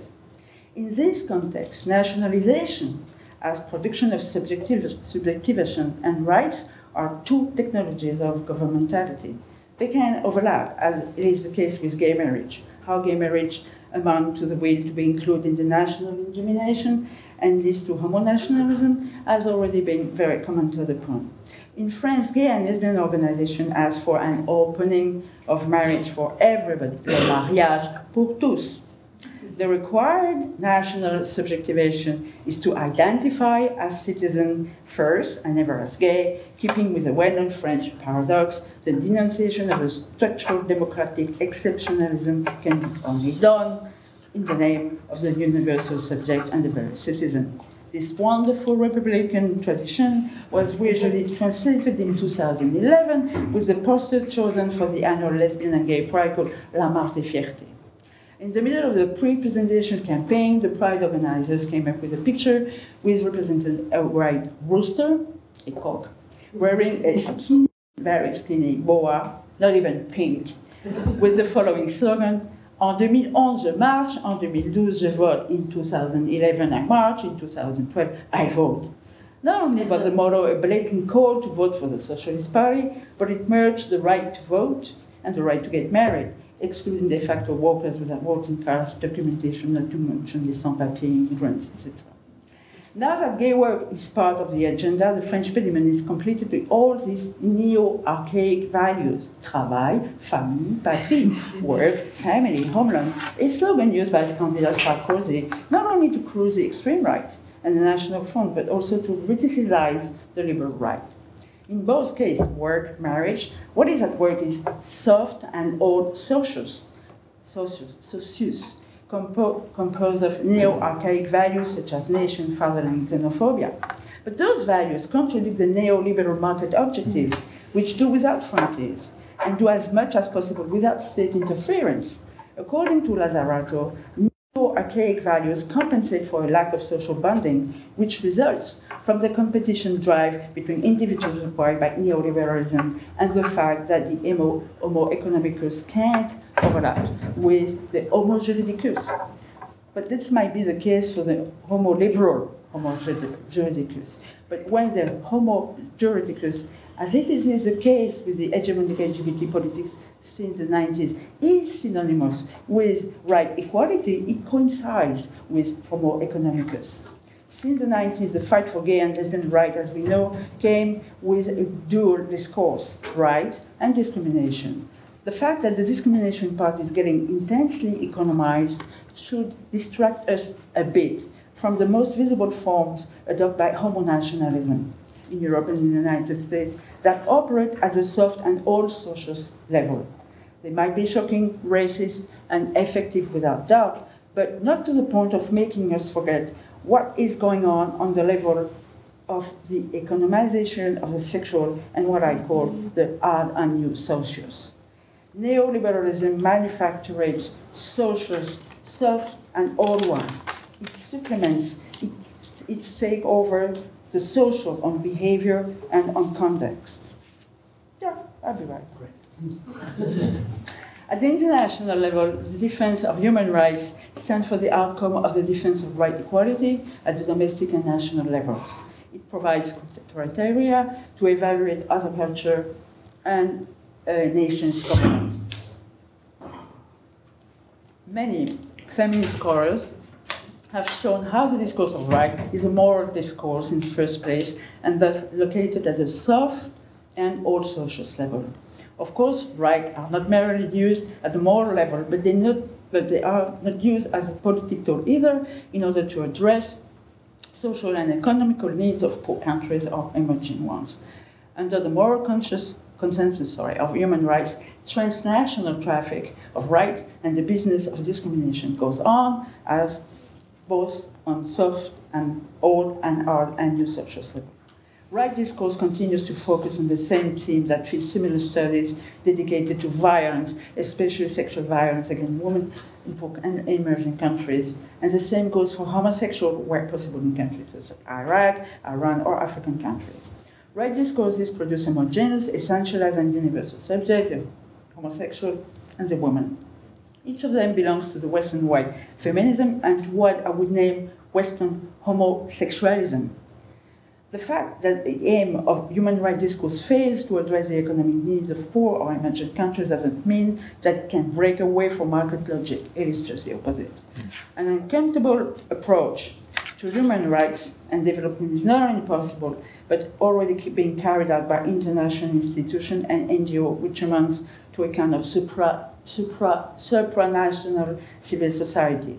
In this context, nationalization as production of subjectivation and rights are two technologies of governmentality. They can overlap, as it is the case with gay marriage. How gay marriage amounts to the will to be included in the national imagination and leads to homonationalism has already been very commented upon. In France, gay and lesbian organization ask for an opening of marriage for everybody, le mariage pour tous. The required national subjectivation is to identify as citizen first and never as gay, keeping with a well-known French paradox, the denunciation of the structural democratic exceptionalism can be only done in the name of the universal subject and the very citizen. This wonderful Republican tradition was visually translated in 2011 with the poster chosen for the annual lesbian and gay pride called La Marche des Fiertés. In the middle of the pre-presentation campaign, the Pride organizers came up with a picture with represented a white rooster, a cock, wearing a skinny, very skinny boa, not even pink, with the following slogan, En 2011, je marche, en 2012, je vote, in 2011, I march, in 2012, I vote. Not only was the motto a blatant call to vote for the Socialist Party, but it merged the right to vote and the right to get married, excluding de facto workers without voting cards, documentation, not to mention the sans-papiers, immigrants, etc. Now that gay work is part of the agenda, the French pediment is completed with all these neo-archaic values: travail, famille, patrie, work, family, homeland, a slogan used by candidate Sarkozy not only to cruise the extreme right and the National Front, but also to criticize the liberal right. In both cases, work, marriage, what is at work is soft and old socius, composed of neo-archaic values such as nation, fatherland, xenophobia. But those values contradict the neoliberal market objectives, which do without frontiers and do as much as possible without state interference. According to Lazzarato, neo-archaic values compensate for a lack of social bonding, which results from the competition drive between individuals required by neoliberalism and the fact that the homo economicus can't overlap with the homo juridicus. But this might be the case for the homo liberal homo juridicus. But when the homo juridicus, as it is the case with the hegemonic LGBT politics since the 90s, is synonymous with right equality, it coincides with homo economicus. Since the 90s, the fight for gay and lesbian rights, as we know, came with a dual discourse, right and discrimination. The fact that the discrimination part is getting intensely economized should distract us a bit from the most visible forms adopted by homonationalism in Europe and in the United States that operate at a soft and all socialist level. They might be shocking, racist, and effective without doubt, but not to the point of making us forget what is going on the level of the economization of the sexual and what I call the hard and new socials. Neoliberalism manufactures socialist, soft and all ones. It supplements, it takes over the social on behavior and on context. Yeah, I'll be right. Great. At the international level, the defense of human rights stands for the outcome of the defense of right equality at the domestic and national levels. It provides criteria to evaluate other culture and nations' governance. Many feminist scholars have shown how the discourse of right is a moral discourse in the first place, and thus located at the soft and all socialist level. Of course, rights are not merely used at the moral level, but they are not used as a politic tool either in order to address social and economical needs of poor countries or emerging ones. Under the moral consensus of human rights, transnational traffic of rights and the business of discrimination goes on as both on soft and old and hard and new socialist level. Right discourse continues to focus on the same themes that feed similar studies dedicated to violence, especially sexual violence against women in poor and emerging countries. And the same goes for homosexual where possible in countries such as Iraq, Iran, or African countries. Right discourses produce a homogeneous, essentialized, and universal subject, the homosexual and the woman. Each of them belongs to the Western white feminism and to what I would name Western homosexualism. The fact that the aim of human rights discourse fails to address the economic needs of poor or emerging countries doesn't mean that it can break away from market logic. It is just the opposite. An uncomfortable approach to human rights and development is not only possible, but already being carried out by international institutions and NGOs, which amounts to a kind of supranational civil society.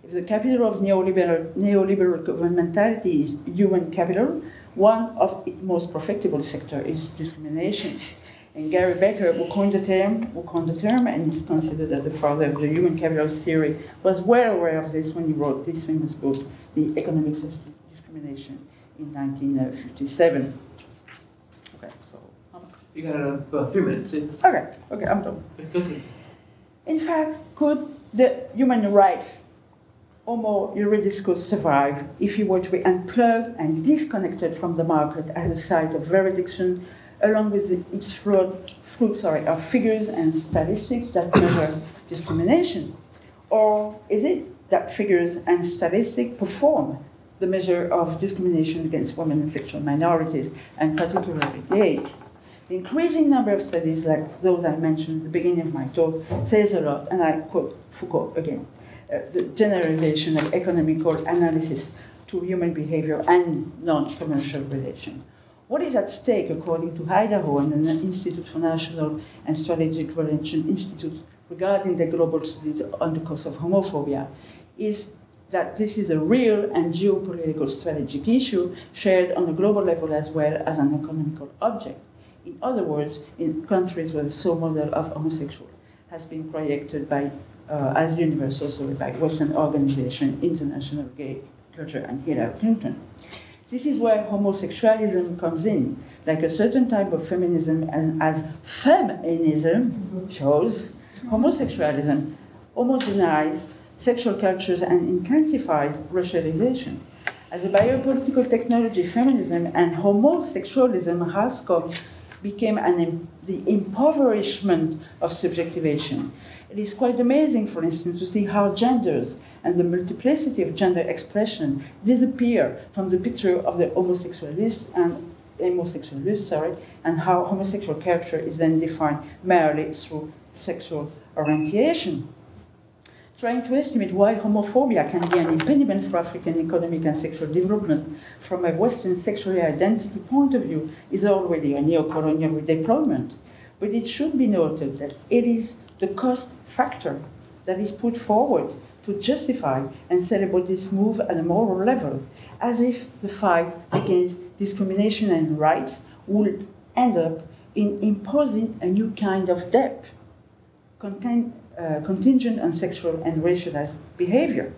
If the capital of neoliberal governmentality is human capital, one of its most profitable sectors is discrimination. And Gary Becker, who coined the term and is considered as the father of the human capital theory, was well aware of this when he wrote this famous book, The Economics of Discrimination, in 1957. Okay, so how much? You got about 3 minutes. Okay, I'm done. Okay. In fact, could the human rights homo-euro discourse survive if it were to be unplugged and disconnected from the market as a site of veridiction, along with its fruit of figures and statistics that measure discrimination? Or is it that figures and statistics perform the measure of discrimination against women and sexual minorities, and particularly gays? The increasing number of studies like those I mentioned at the beginning of my talk says a lot, and I quote Foucault again. The generalization of economical analysis to human behavior and non-commercial relation. What is at stake, according to Idaho and the Institute for National and Strategic Relations Institute regarding the global studies on the cause of homophobia, is that this is a real and geopolitical strategic issue shared on a global level as well as an economical object. In other words, in countries where the sole model of homosexual has been projected by as universal by Western organization, International Gay Culture, and Hillary Clinton. This is where homosexualism comes in, like a certain type of feminism, as feminism shows, homosexualism homogenizes sexual cultures and intensifies racialization. As a biopolitical technology, feminism and homosexualism has became the impoverishment of subjectivation. It is quite amazing, for instance, to see how genders and the multiplicity of gender expression disappear from the picture of the homosexualist, and how homosexual character is then defined merely through sexual orientation. trying to estimate why homophobia can be an impediment for African economic and sexual development from a Western sexual identity point of view is already a neo-colonial redeployment. But it should be noted that it is the cost factor that is put forward to justify and celebrate this move at a moral level, as if the fight against discrimination and rights would end up in imposing a new kind of debt, contingent on sexual and racialized behavior.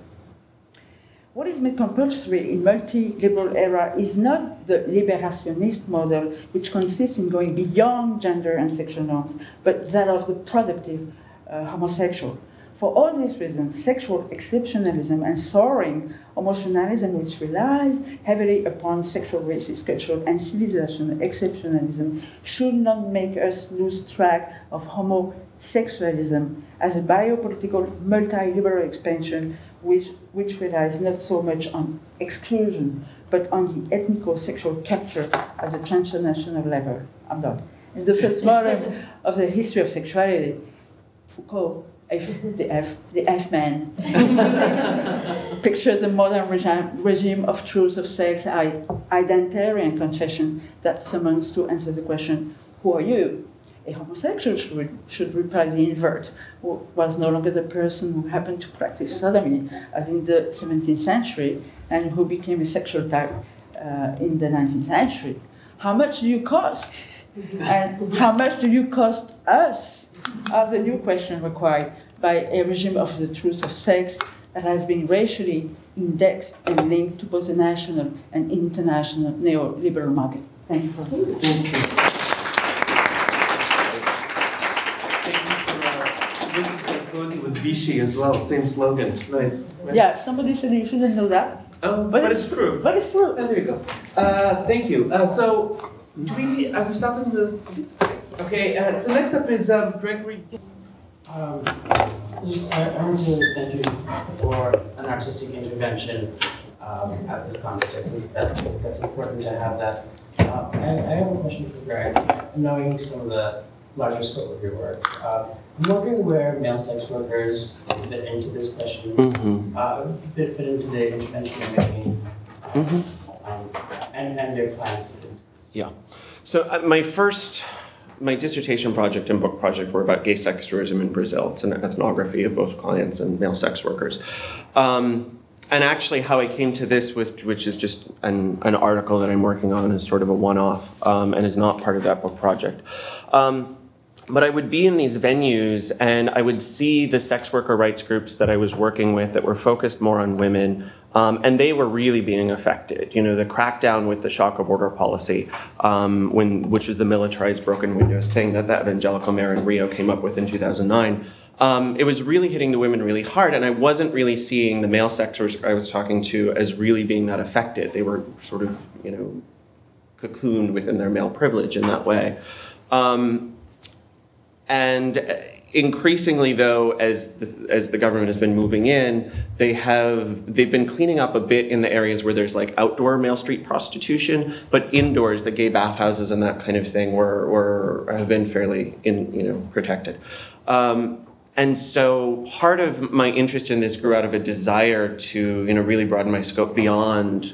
What is made compulsory in multi-liberal era is not the liberationist model, which consists in going beyond gender and sexual norms, but that of the productive homosexual. For all these reasons, sexual exceptionalism and soaring homonationalism, which relies heavily upon sexual racist culture and civilization exceptionalism, should not make us lose track of homosexualism as a biopolitical multi-liberal expansion which relies not so much on exclusion, but on the ethnico-sexual capture at the transnational level. I'm done. In the first volume of the history of sexuality, Foucault, the F-man, pictures the modern regime of truth of sex, identitarian confession that summons to answer the question, who are you? A homosexual should reply the invert, who was no longer the person who happened to practice sodomy, as in the 17th century, and who became a sexual type in the 19th century. How much do you cost? And how much do you cost us? Are the new question required by a regime of the truth of sex that has been racially indexed and linked to both the national and international neoliberal market. Thank you for Cozy with Vichy as well, same slogan. Nice. Yeah, somebody said you shouldn't know that. But it's true. But it's true. Oh, there you go. Thank you. So, are we stopping the? Okay. So next up is Gregory. I want to thank you for an artistic intervention at this conference. I think that's important to have that. I have a question for Greg. Knowing some of the larger scope of your work, I'm wondering where male sex workers fit into this question, fit into the intervention you're making, and their plans. Yeah. So my dissertation project and book project were about gay sex tourism in Brazil. It's an ethnography of both clients and male sex workers. And actually how I came to this, which is just an article that I'm working on, is sort of a one-off and is not part of that book project. But I would be in these venues and I would see the sex worker rights groups that I was working with that were focused more on women, and they were really being affected. You know, the crackdown with the Shaka border policy, which was the militarized broken windows thing that the evangelical mayor in Rio came up with in 2009. It was really hitting the women really hard, and I wasn't really seeing the male sex workers I was talking to as really being that affected. They were sort of, you know, cocooned within their male privilege in that way. And increasingly, though, as the government has been moving in, they've been cleaning up a bit in the areas where there's like outdoor male street prostitution, but indoors, the gay bathhouses and that kind of thing have been fairly protected. And so part of my interest in this grew out of a desire to, really broaden my scope beyond,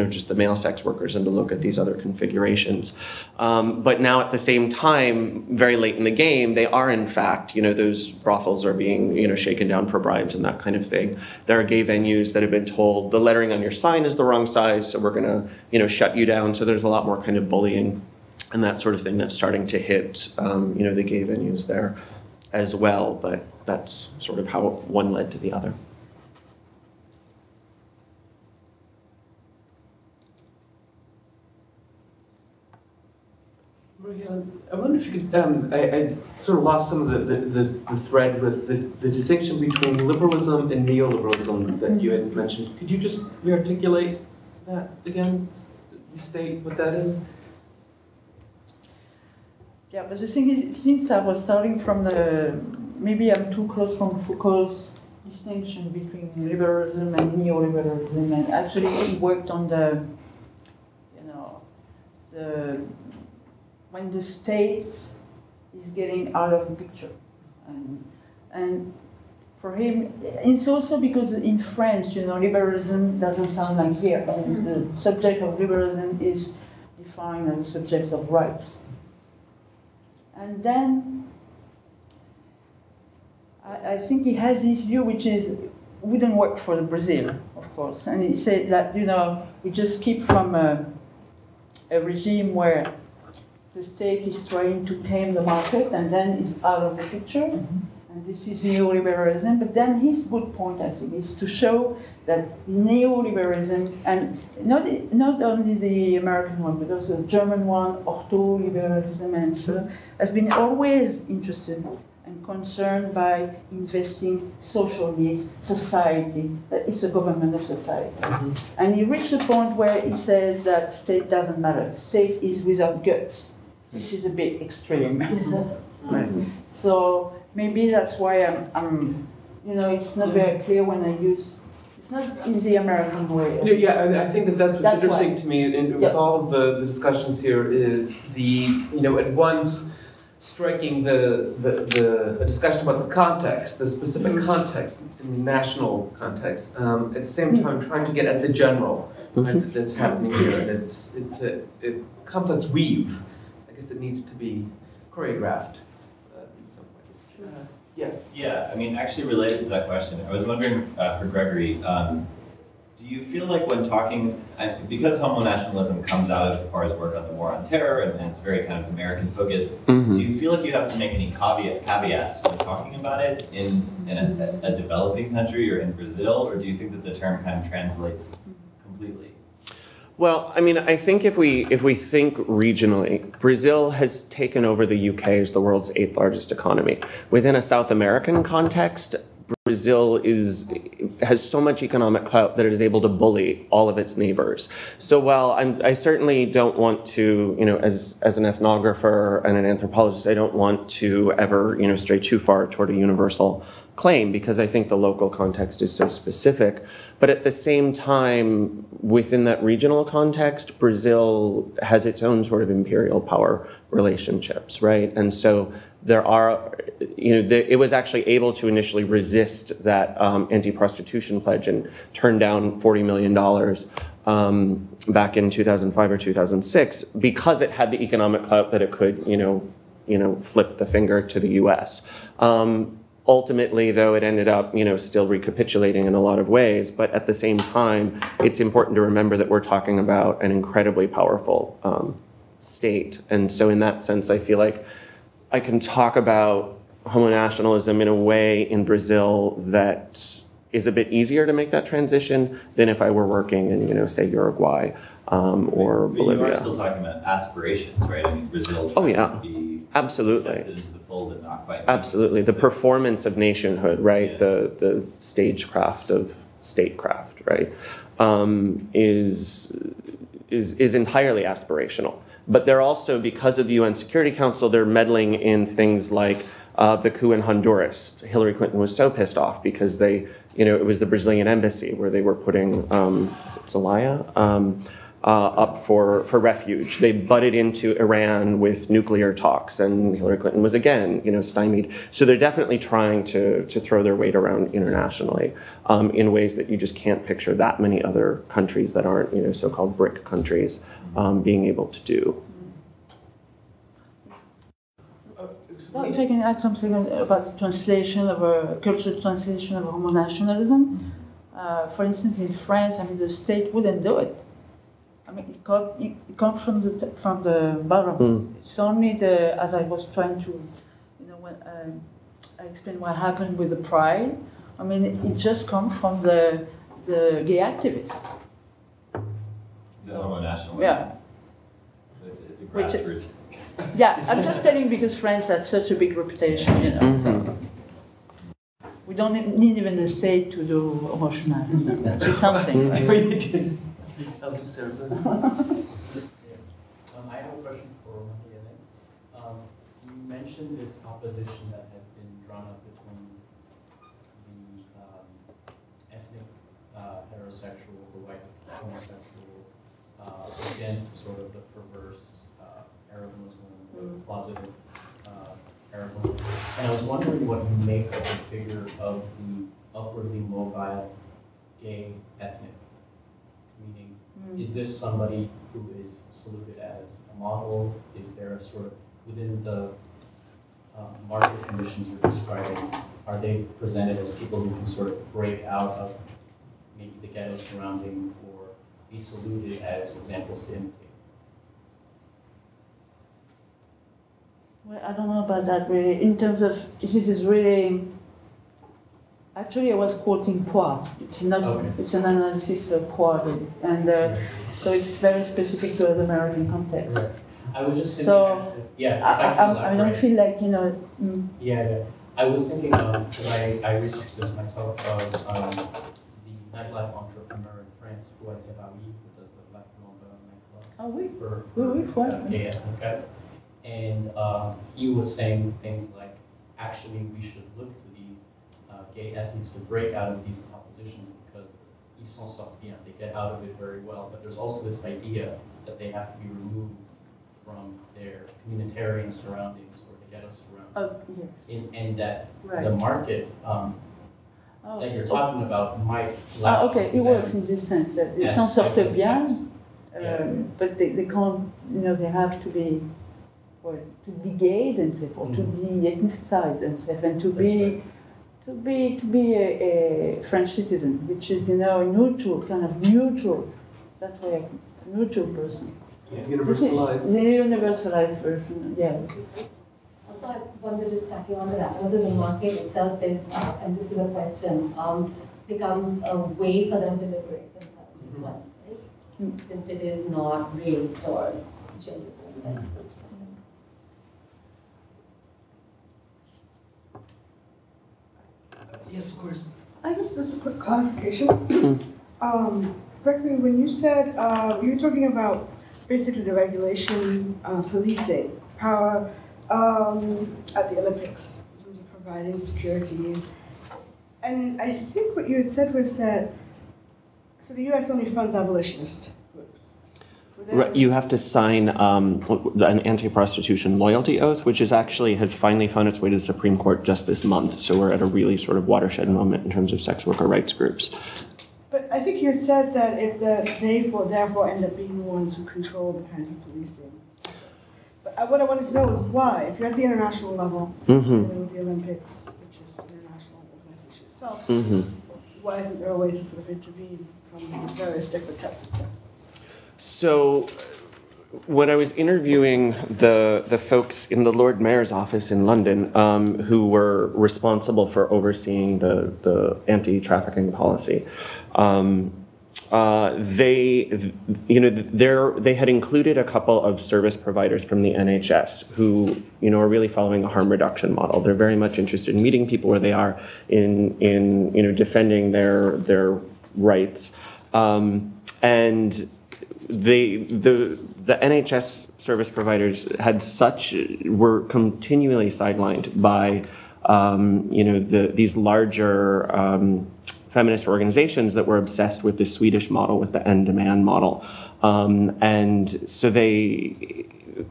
just the male sex workers and to look at these other configurations. But now at the same time, very late in the game, they are in fact, those brothels are being, shaken down for bribes and that kind of thing. There are gay venues that have been told the lettering on your sign is the wrong size, so we're gonna, shut you down. So there's a lot more kind of bullying and that sort of thing that's starting to hit, the gay venues there as well, but that's sort of how one led to the other. I wonder if you could, I sort of lost some of the thread with the distinction between liberalism and neoliberalism that you had mentioned. Could you just rearticulate that again? Restate what that is? Yeah, but the thing is, since I was starting from maybe I'm too close from Foucault's distinction between liberalism and neoliberalism, and actually he worked on when the state is getting out of the picture. And for him, it's also because in France, you know, liberalism doesn't sound like here. I mean, the subject of liberalism is defined as subject of rights. And then I think he has this view which wouldn't work for the Brazil, of course. And he said that, you know, we just keep from a regime where the state is trying to tame the market and then is out of the picture. And this is neoliberalism. But then his good point, I think, is to show that neoliberalism, and not only the American one, but also the German one, ortho-liberalism, and so on, has been always interested and concerned by investing social needs, society, that it's a government of society. And he reached the point where he says that state doesn't matter. State is without guts, which is a bit extreme. Right. So maybe that's why I'm, you know, it's not very clear when I use, it's not in the American way. Yeah, and I think that that's what's interesting why. to me, and with all of the discussions here, is the, you know, at once striking the discussion about the context, the specific context, national context, at the same time trying to get at the general that's happening here, and it's a complex weave. I guess it needs to be choreographed in some ways. Yes. Yeah, I mean, actually related to that question, I was wondering for Gregory, do you feel like when talking, because homonationalism comes out of Parr's work on the war on terror and it's very kind of American focused, do you feel like you have to make any caveats when talking about it in a developing country or in Brazil, or do you think that the term kind of translates completely? Well, I mean, I think if we think regionally, Brazil has taken over the UK as the world's 8th largest economy. Within a South American context, Brazil has so much economic clout that it is able to bully all of its neighbors. So while I certainly don't want to, you know, as an ethnographer and an anthropologist, I don't want to ever, you know, stray too far toward a universal claim, because I think the local context is so specific. But at the same time, within that regional context, Brazil has its own sort of imperial power relationships, right? And so there are, you know, it was actually able to initially resist that anti-prostitution pledge and turn down $40 million back in 2005 or 2006 because it had the economic clout that it could, you know, flip the finger to the U.S. Ultimately, though, it ended up, you know, still recapitulating in a lot of ways. But at the same time, it's important to remember that we're talking about an incredibly powerful state. And so in that sense, I feel like I can talk about homonationalism in a way in Brazil that is a bit easier to make that transition than if I were working in, you know, say Uruguay or Bolivia. You are still talking about aspirations, right? I mean, Brazil to be absolutely accepted into the fold and not quite. Absolutely. The performance of nationhood, right? Yeah. The stagecraft of statecraft, right? Is entirely aspirational. But they're also, because of the UN Security Council, they're meddling in things like the coup in Honduras. Hillary Clinton was so pissed off because they, you know, it was the Brazilian embassy where they were putting Zelaya up for refuge. They butted into Iran with nuclear talks, and Hillary Clinton was again, you know, stymied. So they're definitely trying to throw their weight around internationally in ways that you just can't picture that many other countries that aren't, you know, so-called BRIC countries being able to do. No, if I can add something about the translation of a cultural translation of homonationalism. For instance, in France, I mean, the state wouldn't do it. I mean, it comes from the bottom. It's only as I was trying to, you know, when I explained what happened with the Pride. I mean, it just comes from the gay activists. The homonationalism. Yeah. So it's a grassroots. Yeah, I'm just telling because France has such a big reputation, you know. So we don't need even the state to do homonationalism, which is something. Right? I have a question for Helene. You mentioned this opposition that has been drawn up between the ethnic heterosexual, the white homosexual, against sort of the perverse Arab Muslim, the closeted parables. And I was wondering what you make of the figure of the upwardly mobile gay ethnic. Meaning, is this somebody who is saluted as a model? Is there a sort of, within the market conditions you're describing, are they presented as people who can sort of break out of maybe the ghetto surrounding or be saluted as examples to imitate? Well, I don't know about that really. In terms of, this is really, actually I was quoting Poir. It's not, it's an analysis of Poir, and so it's very specific to the American context. Right. I was just thinking, so, actually, yeah, I don't feel like, you know. Yeah. I was thinking of, because I researched this myself, of the nightlife entrepreneur in France, Fouad Tebbaoui, who does the Black Blonde nightclubs for gay ethnic guys. And he was saying things like, actually, we should look to these gay ethnics to break out of these oppositions because ils s'en sortent bien, they get out of it very well. But there's also this idea that they have to be removed from their communitarian surroundings or the ghetto surroundings. Oh, yes. And that the market that you're talking about might okay, it works in this sense that ils s'en sortent bien, but they can't, you know, they have to be, well, to de-gay themselves or to de-ethnicize themselves and to be a French citizen, which is, you know, neutral, kind of neutral. That's why a neutral person. Yeah, universalized. The universalized version, yeah. Also, I want to just tack you on to that. Whether the market itself is, and this is a question, becomes a way for them to liberate themselves as well, right? Since it is not raised or gendered in a sense. Yes, of course. Just a quick clarification. Gregory, when you said, you were talking about basically the regulation, policing, power at the Olympics, in terms of providing security. And I think what you had said was that, so the US only funds abolitionist groups. Right, you have to sign an anti-prostitution loyalty oath, which is actually has finally found its way to the Supreme Court just this month. So we're at a really sort of watershed moment in terms of sex worker rights groups. But I think you had said that if they therefore end up being the ones who control the kinds of policing. But what I wanted to know was why, if you're at the international level, dealing with the Olympics, which is an international organization itself, why isn't there a way to sort of intervene from these various different types of governments? So when I was interviewing the folks in the Lord Mayor's office in London who were responsible for overseeing the anti-trafficking policy, they had included a couple of service providers from the NHS who, you know, are really following a harm reduction model. They're very much interested in meeting people where they are in you know, defending their rights, and the NHS service providers were continually sidelined by you know, these larger feminist organizations that were obsessed with the Swedish model, with the end demand model, and so they,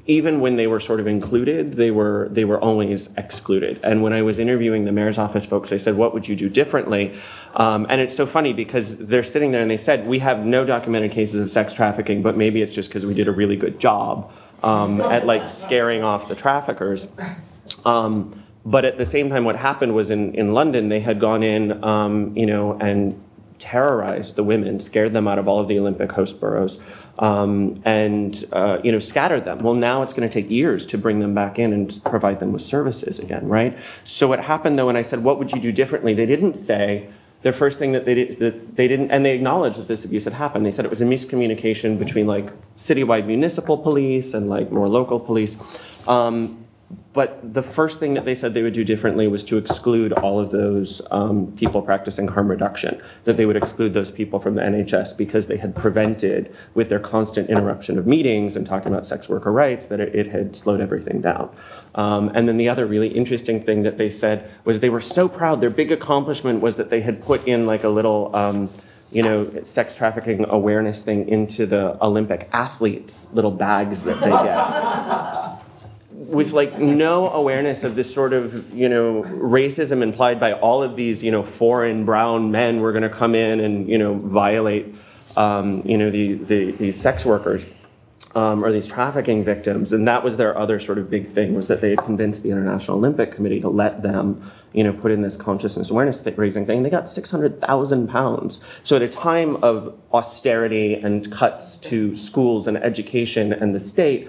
even when they were sort of included, they were always excluded. And when I was interviewing the mayor's office folks, I said, what would you do differently? And it's so funny because they're sitting there and they said, we have no documented cases of sex trafficking, but maybe it's just because we did a really good job at like scaring off the traffickers. But at the same time, what happened was in London, they had gone in, you know, and terrorized the women, scared them out of all of the Olympic host boroughs, and you know, scattered them. Well, now it's going to take years to bring them back in and provide them with services again, right? So what happened though, when I said, what would you do differently? They didn't say, the first thing that they didn't, and they acknowledged that this abuse had happened. They said it was a miscommunication between like citywide municipal police and like more local police. But the first thing that they said they would do differently was to exclude all of those people practicing harm reduction, that they would exclude those people from the NHS because they had prevented, with their constant interruption of meetings and talking about sex worker rights, that it had slowed everything down. And then the other really interesting thing that they said was they were so proud. Their big accomplishment was that they had put in like a little you know, sex trafficking awareness thing into the Olympic athletes' little bags that they get. with like no awareness of this sort of, you know, racism implied by all of these, you know, foreign brown men were going to come in and, you know, violate, you know, these sex workers. Or these trafficking victims, and that was their other sort of big thing, was that they had convinced the International Olympic Committee to let them, you know, put in this consciousness awareness raising thing. They got £600,000. So at a time of austerity and cuts to schools and education and the state,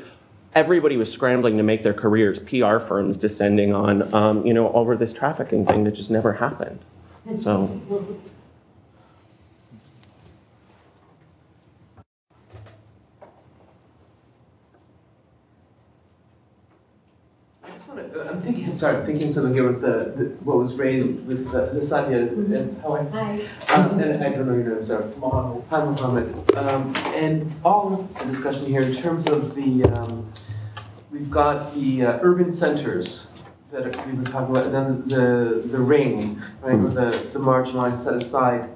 everybody was scrambling to make their careers, PR firms descending on, you know, over this trafficking thing that just never happened. So. I'm thinking something here with what was raised with this idea and how and I don't know your name, sorry. Mohammed. Hi, Mohammed. And all the discussion here in terms of the, we've got the urban centers that we've been talking about, and then the ring, right, or the marginalized set aside.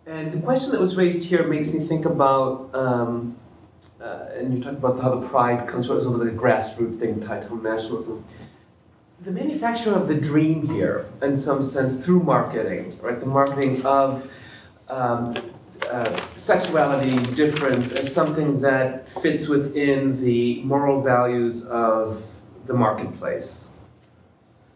And the question that was raised here makes me think about, and you talked about how the pride comes from sort of like a grassroots thing tied to nationalism. The manufacture of the dream here, in some sense, through marketing, right? The marketing of sexuality, difference, as something that fits within the moral values of the marketplace.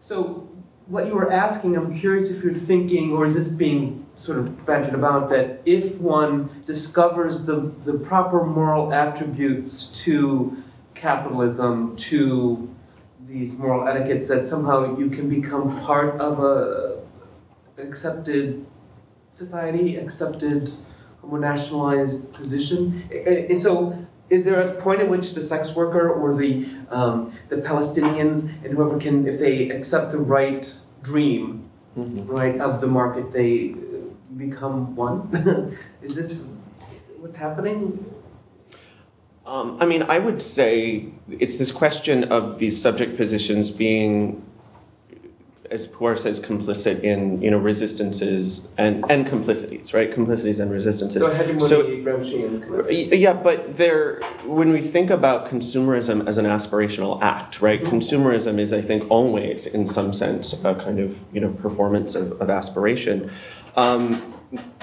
So, what you were asking, I'm curious if you're thinking, or is this being sort of bantered about, that if one discovers the proper moral attributes to capitalism, to these moral etiquettes, that somehow you can become part of an accepted society, accepted homonationalized position. And so, is there a point at which the sex worker or the Palestinians and whoever can, if they accept the right dream, right, of the market, they become one? Is this what's happening? I mean, I would say it's this question of these subject positions being, as Poor says, complicit in, you know, resistances and complicities, right? Complicities and resistances. So hegemony, Gramsci, and complicity. Yeah, but when we think about consumerism as an aspirational act, right? Consumerism is, I think, always, in some sense, a kind of, you know, performance of aspiration.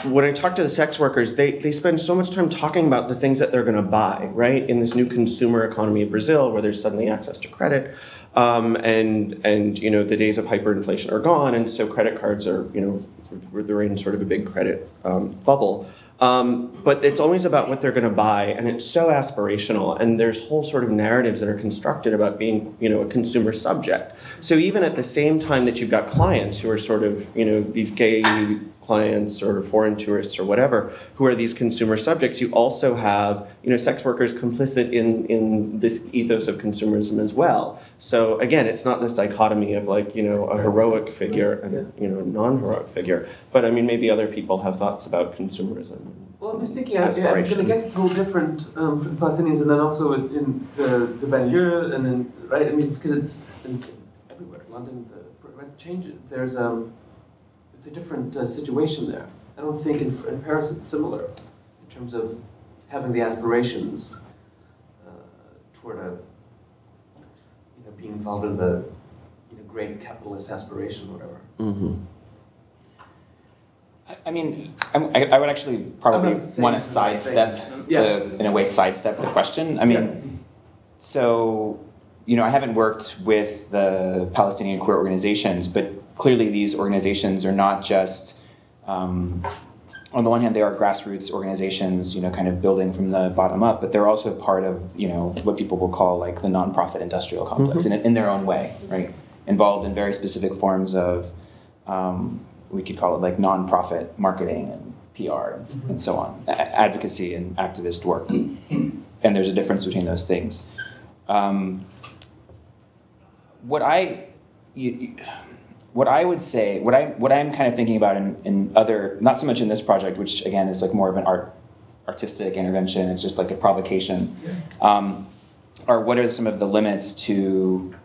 When I talk to the sex workers, they spend so much time talking about the things that they're going to buy, right? In this new consumer economy of Brazil, where there's suddenly access to credit, and you know, the days of hyperinflation are gone, and so credit cards are, you know, they're in sort of a big credit bubble. But it's always about what they're going to buy, and it's so aspirational, and there's whole sort of narratives that are constructed about being, you know, a consumer subject. So even at the same time that you've got clients who are sort of, you know, these gay clients or foreign tourists or whatever, who are these consumer subjects, you also have, you know, sex workers complicit in this ethos of consumerism as well. So again, it's not this dichotomy of like, you know, a heroic figure and a, you know, non-heroic figure. But I mean, maybe other people have thoughts about consumerism. Well, I was thinking, I guess it's a little different for the Palestinians, and then also in the banlieue, and then, right, I mean, because it's everywhere, London, change, there's it's a different situation there. I don't think in Paris it's similar in terms of having the aspirations toward a, you know, being involved in the, you know, great capitalist aspiration or whatever. Mm-hmm. I mean, I would actually probably want to sidestep in a way, sidestep the question. I mean, so, you know, I haven't worked with the Palestinian queer organizations, but clearly these organizations are not just, on the one hand, they are grassroots organizations, you know, kind of building from the bottom up, but they're also part of, you know, what people will call like the nonprofit industrial complex in their own way, right? Involved in very specific forms of, we could call it like nonprofit marketing and PR and so on, advocacy and activist work. And there's a difference between those things. What I would say, what I'm kind of thinking about in other, not so much in this project, which again is like more of an artistic intervention, it's just like a provocation, are what are some of the limits to,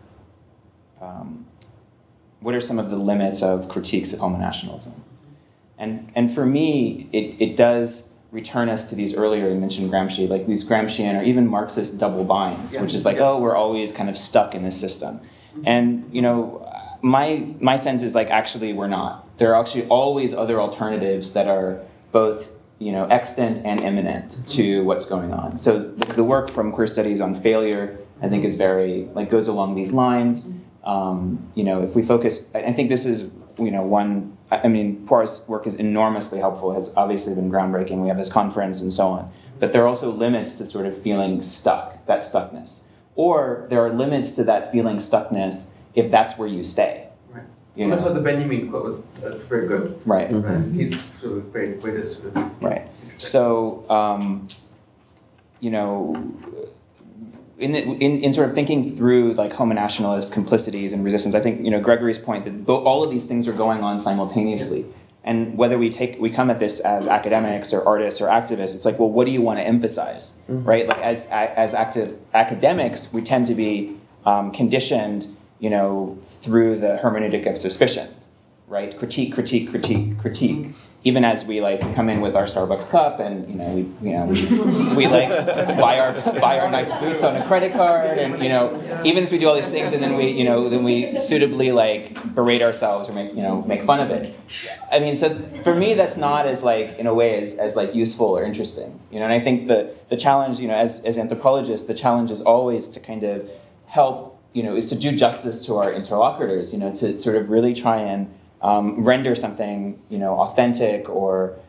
what are some of the limits of critiques of homonationalism? And for me, it does return us to these earlier, you mentioned Gramsci, like these Gramscian or even Marxist double binds, which is like, oh, we're always kind of stuck in this system. And, you know, my sense is like, actually, we're not. There are actually always other alternatives that are both, you know, extant and imminent to what's going on. So the work from Queer Studies on failure, I think, is very, like, goes along these lines. You know, if we focus, I think this is, you know, one, I mean, Poir's work is enormously helpful, has obviously been groundbreaking. We have this conference and so on. But there are also limits to sort of feeling stuck, that stuckness. Or there are limits to that feeling stuckness if that's where you stay. Right. You Well, that's know? why the Benjamin quote was very good. Right. Right. He's sort of a great way to sort of... Right. So, you know, in sort of thinking through like homonationalist complicities and resistance, I think, you know, Gregory's point that all of these things are going on simultaneously. Yes. And whether we come at this as academics or artists or activists, it's like, well, what do you want to emphasize, right? Like as active academics, we tend to be conditioned, you know, through the hermeneutic of suspicion, right? Critique, critique, critique, critique. Even as we like come in with our Starbucks cup, and we like buy our nice boots on a credit card, and even as we do all these things, and then we suitably like berate ourselves or make fun of it. I mean, so for me, that's not as like in a way as like useful or interesting, And I think the challenge, as anthropologists, the challenge is always to kind of help, is to do justice to our interlocutors, to sort of really try and render something, authentic or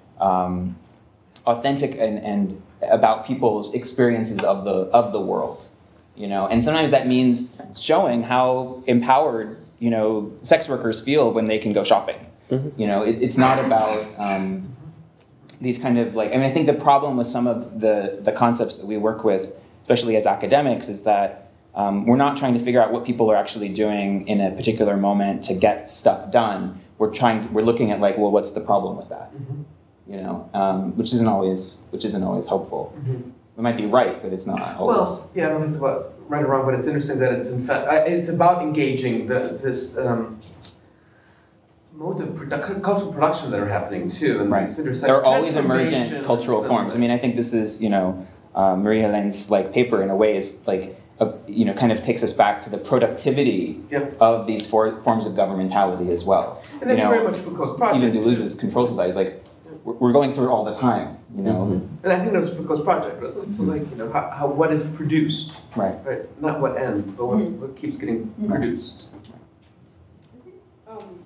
authentic and about people's experiences of the world, And sometimes that means showing how empowered, sex workers feel when they can go shopping. Mm-hmm. It's not about these kind of like. I mean, I think the problem with some of the concepts that we work with, especially as academics, is that we're not trying to figure out what people are actually doing in a particular moment to get stuff done. We're looking at like, well, what's the problem with that? Mm-hmm. Which isn't always helpful. Mm-hmm. It might be right, but it's not always. Well, yeah, I don't know if it's about right or wrong, but it's interesting that it's in fact it's about engaging this modes of cultural production that are happening too, and right. There are always emergent cultural forms. I mean, I think this is Marie Helene's like paper in a way is like. Kind of takes us back to the productivity of these forms of governmentality as well. And that's very much Foucault's project. Even Deleuze's control societies, like we're going through it all the time, Mm-hmm. And I think that was Foucault's project, wasn't it? To like, how what is produced, right? Not what ends, but what keeps getting produced.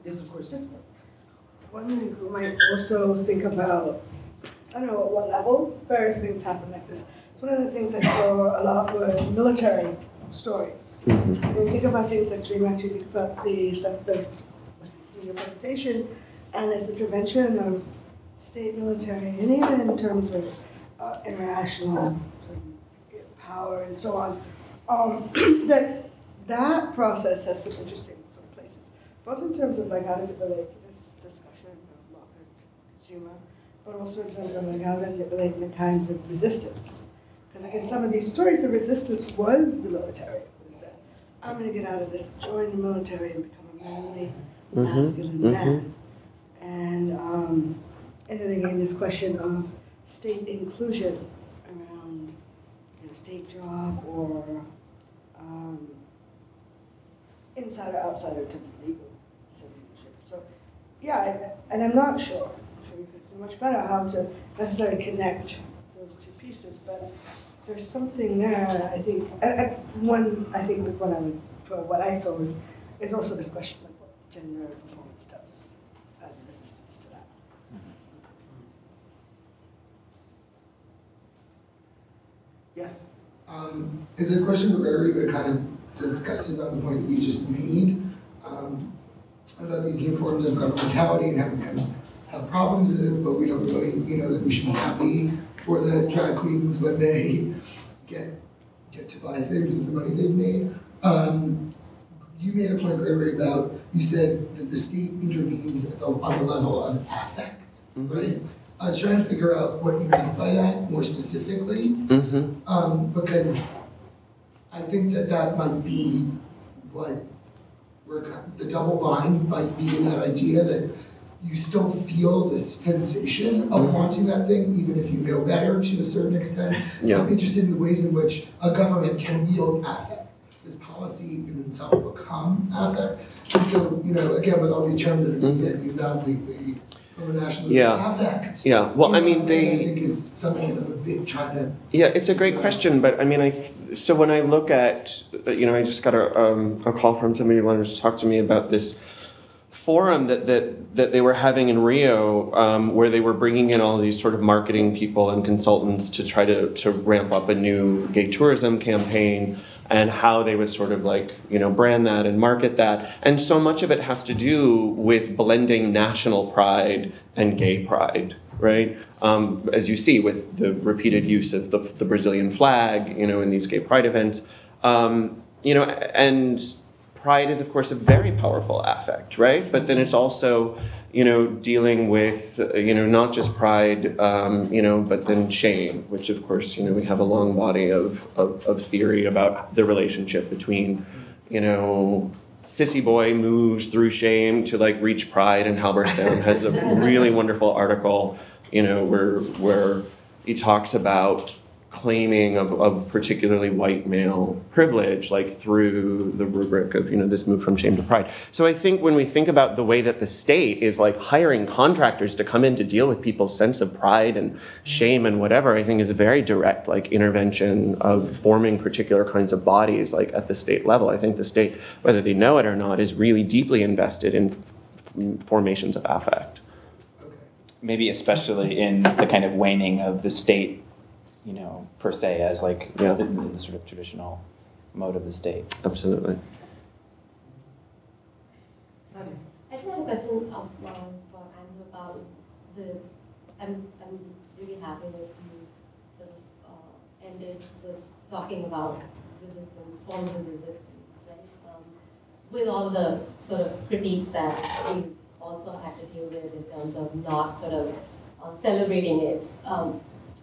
Yes, of course. Just one thing we might also think about, I don't know at what level various things happen like this. One of the things I saw a lot were military stories. Mm-hmm. When you think about things like Dream Act, you think about the stuff that's in your presentation, and its intervention of state military, and even in terms of international power and so on. That process has some interesting places, both in terms of like how does it relate to this discussion of market consumer, but also in terms of like how does it relate in the times of resistance. Because like in some of these stories, the resistance was the military. It was that I'm going to get out of this, join the military, and become a manly, masculine man. And then again, this question of state inclusion around state job or inside or outside in terms of legal citizenship. So yeah, and I'm not sure you could say much better how to necessarily connect those two pieces, but there's something there. I think for what I saw is also this question of what gender performance does as a resistance to that. Yes. Is a question for Gregory, but it kind of discusses on the point that you just made about these new forms of governmentality and how we kind of have problems with it, but we don't really, that we should be happy for the drag queens when they get to buy things with the money they've made. You made a point, Gregory, about, you said that the state intervenes on the level of affect, right? I was trying to figure out what you meant by that more specifically, because I think that might be what the double bind might be in that idea that you still feel this sensation of wanting that thing, even if you know better to a certain extent. Yeah. I'm interested in the ways in which a government can wield affect. Does policy in itself become affect? And so, you know, again, with all these terms that are being used out, the Homonationalism affect. Yeah, well, I mean, I think is something that I'm a bit trying to... Yeah, it's a great question, but I mean, so when I look at, you know, I just got a call from somebody who wanted to talk to me about this forum that they were having in Rio, where they were bringing in all these sort of marketing people and consultants to try to ramp up a new gay tourism campaign, and how they would sort of like, you know, brand that and market that. And so much of it has to do with blending national pride and gay pride, right? As you see with the repeated use of the Brazilian flag, you know, in these gay pride events. You know, and pride is, of course, a very powerful affect, right? But then it's also, you know, dealing with, you know, not just pride, you know, but then shame, which, of course, you know, we have a long body of theory about the relationship between, you know, sissy boy moves through shame to like reach pride, and Halberstam has a really wonderful article, you know, where he talks about claiming of particularly white male privilege, like through the rubric of, you know, this move from shame to pride. So I think when we think about the way that the state is like hiring contractors to come in to deal with people's sense of pride and shame and whatever, I think is a very direct like intervention of forming particular kinds of bodies like at the state level. I think the state, whether they know it or not, is really deeply invested in formations of affect. Maybe especially in the kind of waning of the state, you know, per se, as like in the sort of traditional mode of the state. Absolutely. I just had a question for Andrew about the. I'm really happy that you sort of ended with talking about resistance, forms of resistance, right? With all the sort of critiques that we also had to deal with in terms of not sort of celebrating it.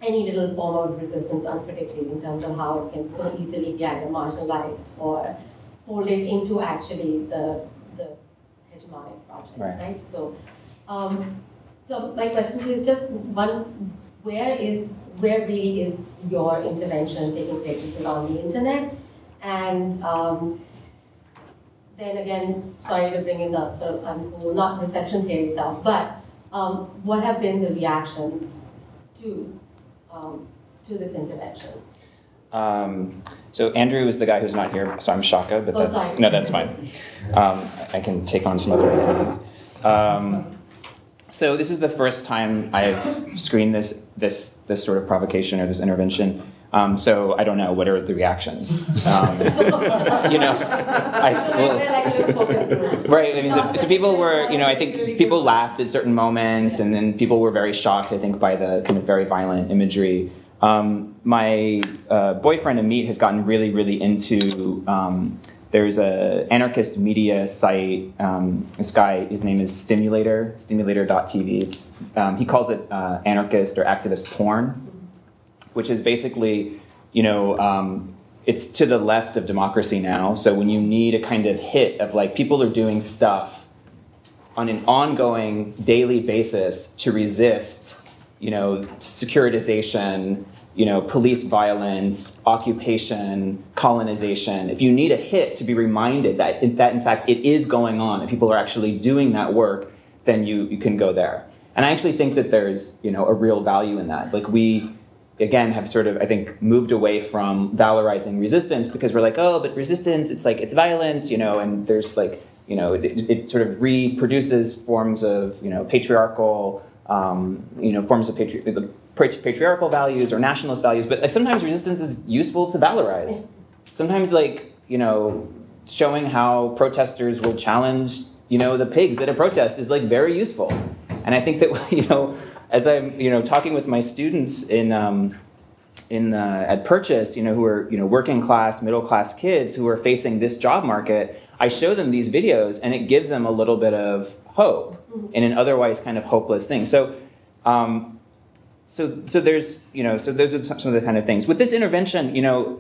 Any little form of resistance uncritically in terms of how it can so easily be either marginalized or folded into actually the hegemonic project, right? So, so my question to you is just one: where really is your intervention taking place? Is it on the internet? And then again, sorry to bring in the sort of uncool, not reception theory stuff, but what have been the reactions to this intervention? So Andrew is the guy who's not here, so I'm Shaka, but that's fine. I can take on some other identities. So this is the first time I've screened this sort of provocation or this intervention. So I don't know, what are the reactions? You know, right, I mean, so people were, you know, I think people laughed at certain moments, and then people were very shocked, I think, by the kind of very violent imagery. My boyfriend Amit has gotten really, really into, there's an anarchist media site, this guy, his name is stimulator.tv. He calls it anarchist or activist porn, which is basically, you know, it's to the left of democracy now. So when you need a kind of hit of like people are doing stuff on an ongoing daily basis to resist, you know, securitization, you know, police violence, occupation, colonization. If you need a hit to be reminded that in fact it is going on, and people are actually doing that work, then you can go there. And I actually think that there's, you know, a real value in that. Like we, again, have sort of, I think, moved away from valorizing resistance because we're like, oh, but resistance, it's like, it's violent, you know, and there's like, you know, it sort of reproduces forms of, you know, patriarchal, you know, forms of patriarchal values or nationalist values. But sometimes resistance is useful to valorize. Sometimes, like, you know, showing how protesters will challenge, you know, the pigs at a protest is like very useful. And I think that, you know, as I'm, you know, talking with my students at Purchase, you know, who are, you know, working class, middle class kids who are facing this job market, I show them these videos and it gives them a little bit of hope in an otherwise kind of hopeless thing. So, so there's, you know, so those are some of the kind of things. With this intervention, you know,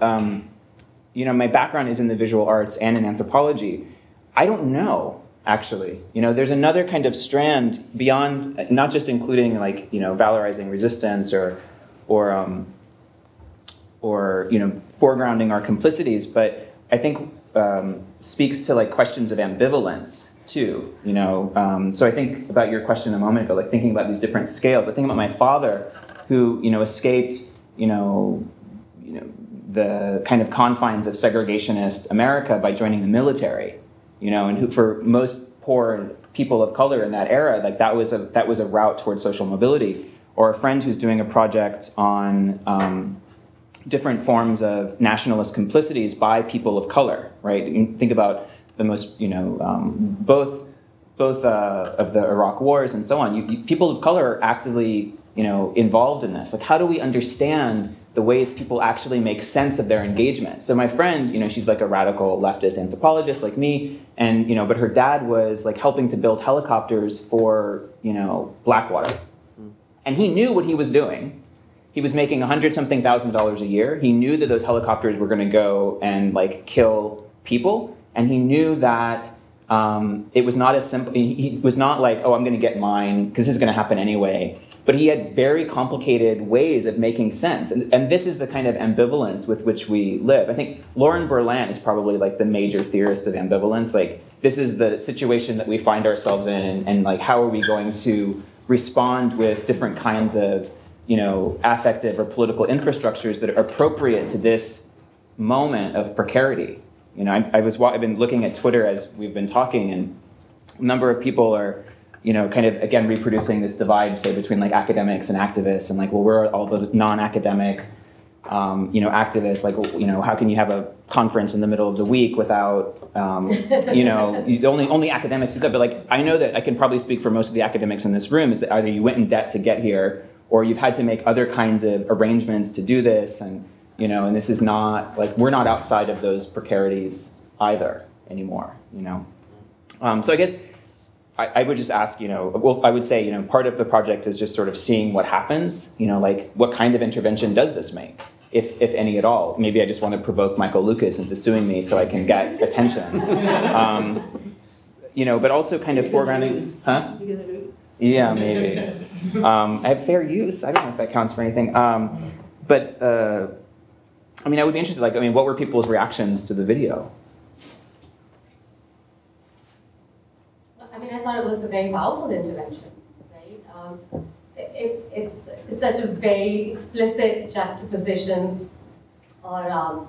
my background is in the visual arts and in anthropology. I don't know. actually. There's another kind of strand beyond, not just including like, valorizing resistance or foregrounding our complicities, but I think speaks to like questions of ambivalence too. So I think about your question a moment ago, like thinking about these different scales. I think about my father, who escaped the kind of confines of segregationist America by joining the military. And who, for most poor people of color in that era, like that was a route towards social mobility. Or a friend who's doing a project on different forms of nationalist complicities by people of color, right? You think about the most, both of the Iraq wars and so on. People of color are actively, involved in this. Like, how do we understand the ways people actually make sense of their engagement? So my friend, she's like a radical leftist anthropologist like me, and but her dad was like helping to build helicopters for Blackwater, and he knew what he was doing. He was making $100-something thousand a year. He knew that those helicopters were going to go and like kill people, and he knew that it was not as simple. He was not like, oh, I'm going to get mine because this is going to happen anyway. But he had very complicated ways of making sense. And this is the kind of ambivalence with which we live. I think Lauren Berlant is probably like the major theorist of ambivalence. Like, this is the situation that we find ourselves in, and like, how are we going to respond with different kinds of, affective or political infrastructures that are appropriate to this moment of precarity. I've been looking at Twitter as we've been talking, and a number of people are, kind of, again, reproducing this divide, say, between like academics and activists, and like, well, where are all the non-academic, activists? Like, how can you have a conference in the middle of the week without, only academics do that? But like, I know that I can probably speak for most of the academics in this room, is that either you went in debt to get here, or you've had to make other kinds of arrangements to do this, and and this is not like, we're not outside of those precarities either anymore. So I guess I would just ask, well, I would say, part of the project is just sort of seeing what happens, like what kind of intervention does this make, if any at all. Maybe I just want to provoke Michael Lucas into suing me so I can get attention. But also kind of foregrounding, huh? Yeah, maybe. I have fair use. I don't know if that counts for anything. But I would be interested, like, what were people's reactions to the video? I thought it was a very powerful intervention, right? It's such a very explicit juxtaposition, or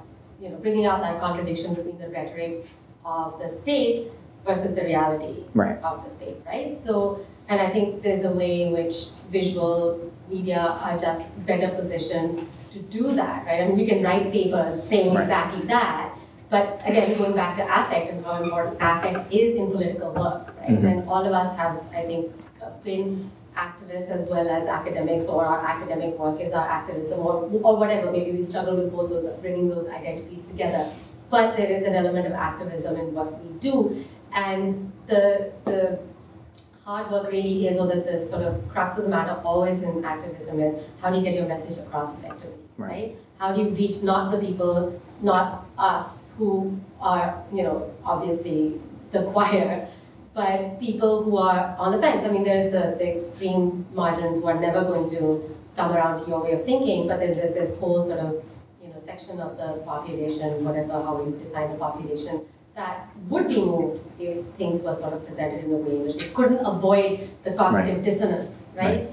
bringing out that contradiction between the rhetoric of the state versus the reality of the state, right? So, and I think there's a way in which visual media are just better positioned to do that, right? We can write papers saying exactly that. But again, going back to affect and how important affect is in political work, right? And all of us have, I think, been activists as well as academics, or our academic work is our activism, or whatever. Maybe we struggle with both those, bringing those identities together. But there is an element of activism in what we do. And the hard work really is, or the sort of crux of the matter always in activism is, how do you get your message across effectively, right? How do you reach not the people, not us, who are, obviously the choir, but people who are on the fence. There's the extreme margins who are never going to come around to your way of thinking, but there's this whole sort of, section of the population, whatever, how we define the population, that would be moved if things were sort of presented in a way in which they couldn't avoid the cognitive dissonance, right?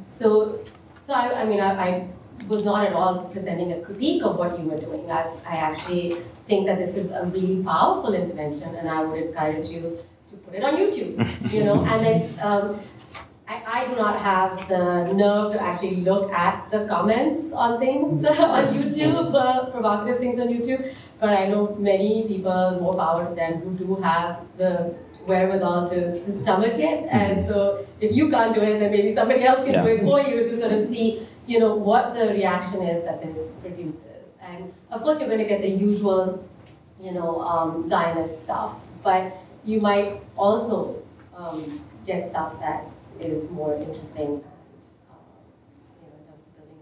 So I was not at all presenting a critique of what you were doing. I actually think that this is a really powerful intervention, and I would encourage you to put it on YouTube, and then I do not have the nerve to actually look at the comments on things on YouTube, provocative things on YouTube, but I know many people, more power to them, who do have the wherewithal to stomach it, and so if you can't do it, then maybe somebody else can do it for you, to sort of see what the reaction is that this produces. And of course you're going to get the usual, Zionist stuff, but you might also get stuff that is more interesting, and, in terms of building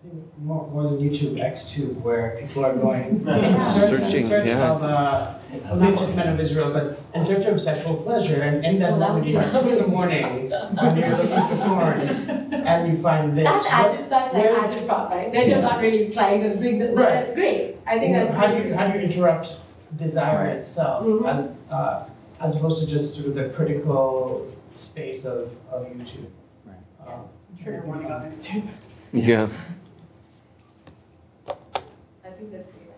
think more than YouTube, XTube, where people are going in search of, not just men of Israel, but in search of sexual pleasure. And in that moment, you're at 2 in the morning when you're looking for porn, and you find this. That's agitprop, right? They're not really trying to bring the. Right. That's great. I think that's. How do you interrupt desire itself as opposed to just sort of the critical space of YouTube? Right. Trigger warning on XTube. Yeah. I think that's great.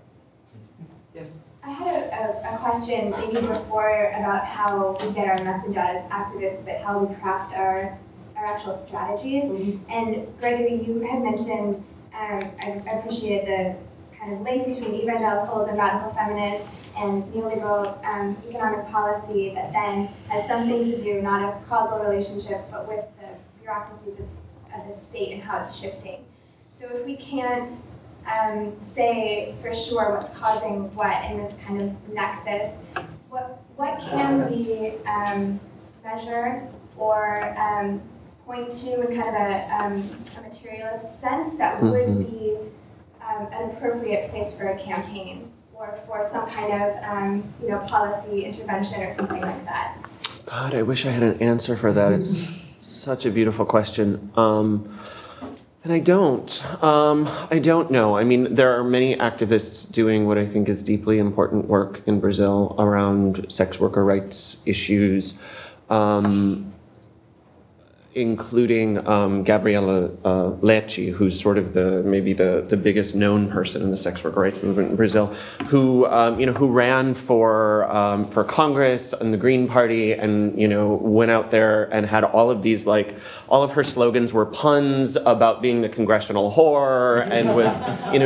Yes. I had a question maybe before about how we get our message out as activists, but how we craft our actual strategies. Mm-hmm. And Gregory, you had mentioned, I appreciated the kind of link between evangelicals and radical feminists and neoliberal economic policy that then has something to do, not a causal relationship, but with the bureaucracies of the state and how it's shifting. So if we can't say for sure what's causing what in this kind of nexus, what can we measure or point to in kind of a materialist sense that would be an appropriate place for a campaign or for some kind of policy intervention or something like that? God, I wish I had an answer for that. It's such a beautiful question. And I don't know. I mean, there are many activists doing what I think is deeply important work in Brazil around sex worker rights issues, including Gabriela Lecce, who's sort of maybe the biggest known person in the sex worker rights movement in Brazil, who ran for Congress and the Green Party, and went out there and had all of these, like, all of her slogans were puns about being the congressional whore, and was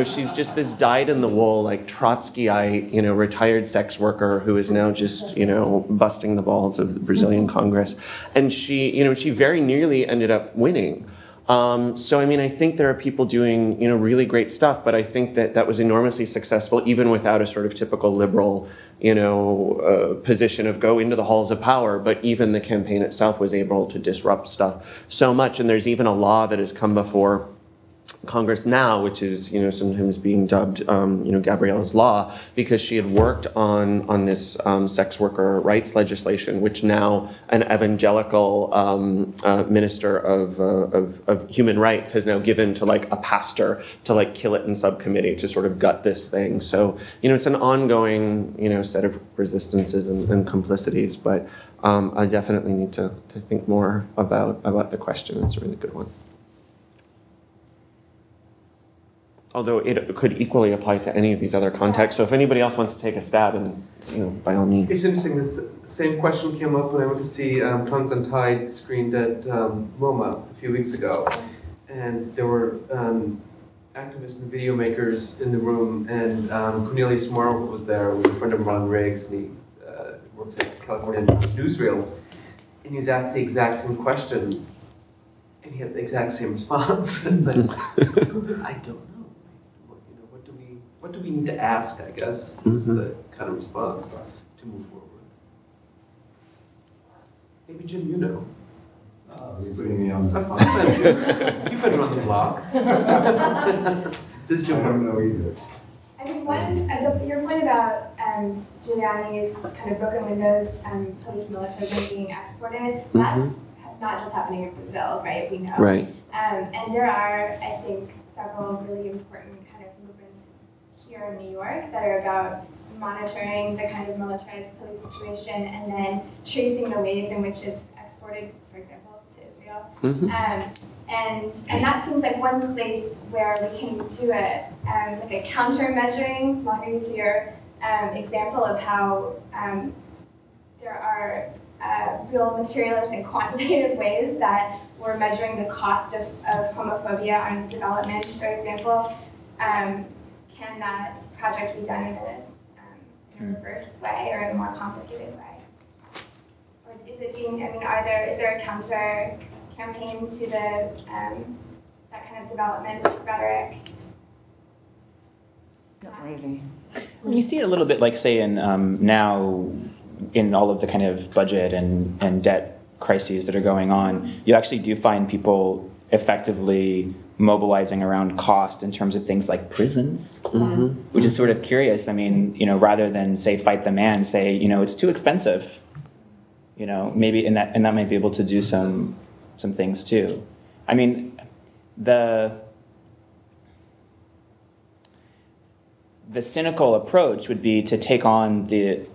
she's just this dyed-in-the-wool, like, Trotskyite retired sex worker who is now just busting the balls of the Brazilian Congress, and she very nearly ended up winning. So I mean, I think there are people doing really great stuff, but I think that was enormously successful even without a sort of typical liberal position of go into the halls of power. But even the campaign itself was able to disrupt stuff so much, and there's even a law that has come before Congress now, which is sometimes being dubbed Gabriela's law, because she had worked on this sex worker rights legislation, which now an evangelical minister of human rights has now given to like a pastor to like kill it in subcommittee to sort of gut this thing. So it's an ongoing set of resistances and complicities, but I definitely need to think more about the question. It's a really good one. Although it could equally apply to any of these other contexts. So if anybody else wants to take a stab, and by all means. It's interesting, this same question came up when I went to see Tongues Untied screened at MoMA a few weeks ago. And there were activists and video makers in the room, and Cornelius Morrow was there, who was a friend of Ron Riggs, and he works at California Newsreel. And he was asked the exact same question, and he had the exact same response. It's like, I don't know. What do we need to ask, I guess, is the kind of response to move forward. Maybe Jim, You're putting me on the spot. You've been around the block. This Jim, I don't know either. I mean, your point about Giuliani's kind of broken windows and police militarism being exported, that's not just happening in Brazil, right? We know. Right. And there are, I think, several really important kind of movements here in New York that are about monitoring the kind of militarized police situation and then tracing the ways in which it's exported, for example, to Israel. And that seems like one place where we can do like a countermeasuring, Marguerite, to your example of how there are real materialist and quantitative ways that we're measuring the cost of homophobia on development, for example. Can that project be done in a reverse way or in a more complicated way? Or is it being, is there a counter campaign to the that kind of development rhetoric? Not really. You see it a little bit, like, say, in now in all of the kind of budget and debt crises that are going on. You actually do find people effectively mobilizing around cost in terms of things like prisons, which is sort of curious. I mean, rather than say fight the man, say, it's too expensive. Maybe and that might be able to do some things too. I mean, the cynical approach would be to take on the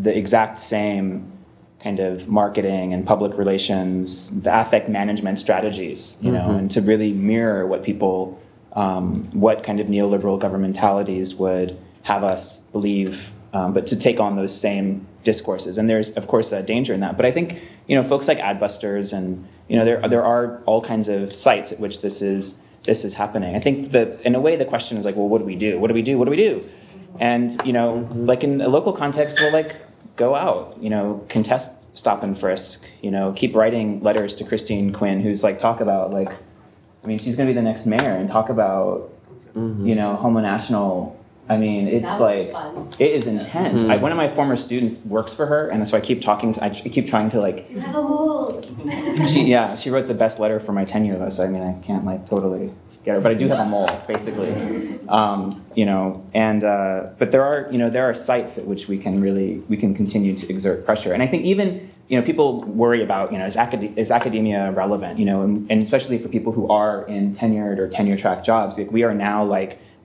exact same kind of marketing and public relations, the affect management strategies, and to really mirror what people, what kind of neoliberal governmentalities would have us believe, but to take on those same discourses. And there's, of course, a danger in that. But I think, folks like Adbusters and, there are all kinds of sites at which this is happening. I think that, in a way, the question is like, well, what do we do? What do we do? What do we do? And, like in a local context, we'll go out, contest stop and frisk, keep writing letters to Christine Quinn, who's talk about she's going to be the next mayor and talk about, homonational. I mean, it's it is intense. One of my former students works for her, and so I keep trying to You have a mold. She wrote the best letter for my tenure though, so I mean, I can't totally get her, but I do have a mole, basically. But there are sites at which we can continue to exert pressure, and I think even people worry about is academia relevant, and especially for people who are in tenured or tenure track jobs, we are now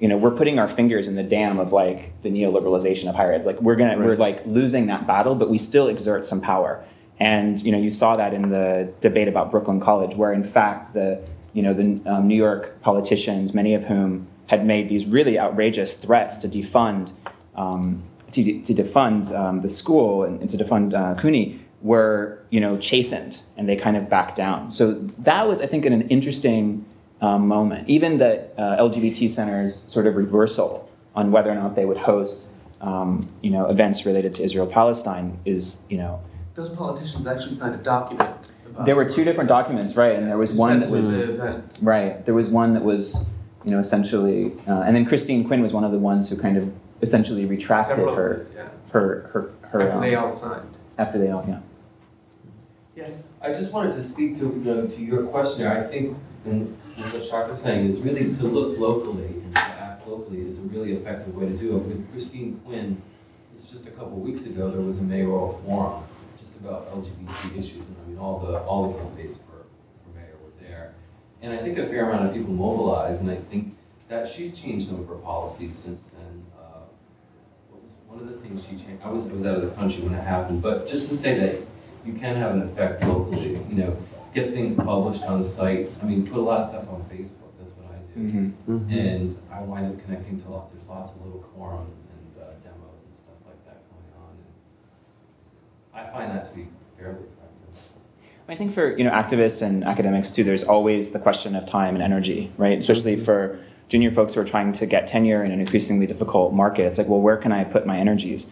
we're putting our fingers in the dam of the neoliberalization of higher ed. We're losing that battle, but we still exert some power. And you saw that in the debate about Brooklyn College, where in fact the New York politicians, many of whom had made these really outrageous threats to defund the school and to defund Cuny, were chastened, and they kind of backed down. So that was, I think, an interesting moment. Even the LGBT Center's sort of reversal on whether or not they would host, events related to Israel-Palestine is, Those politicians actually signed a document. There were two different documents, right? And there was one that was right. There was one that was, essentially, and then Christine Quinn was one of the ones who kind of essentially retracted her. After they all signed. After they all, Yes, I just wanted to speak to your question there. I think, and what Shaka is saying is really to look locally and to act locally is a really effective way to do it. With Christine Quinn, it's just a couple of weeks ago, there was a mayoral forum just about LGBT issues, and I mean all the candidates for mayor were there, and I think a fair amount of people mobilized, and I think that she's changed some of her policies since then. What was one of the things she changed? I was out of the country when it happened, but just to say that you can have an effect locally, get things published on sites. I mean, put a lot of stuff on Facebook, that's what I do. And I wind up connecting to there's lots of little forums and demos and stuff like that going on. And I find that to be fairly effective. I think for activists and academics too, there's always the question of time and energy, right? Especially for junior folks who are trying to get tenure in an increasingly difficult market. It's well, where can I put my energies?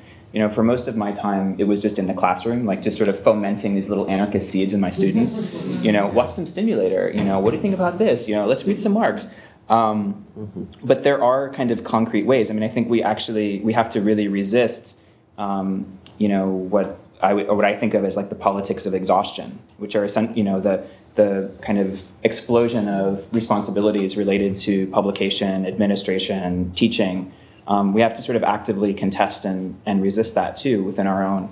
For most of my time, it was just in the classroom, just sort of fomenting these little anarchist seeds in my students. Watch some Stimulator. What do you think about this? Let's read some Marx. But there are kind of concrete ways. I mean, I think we have to really resist, what I think of as the politics of exhaustion, which are the kind of explosion of responsibilities related to publication, administration, teaching. We have to sort of actively contest and resist that too within our own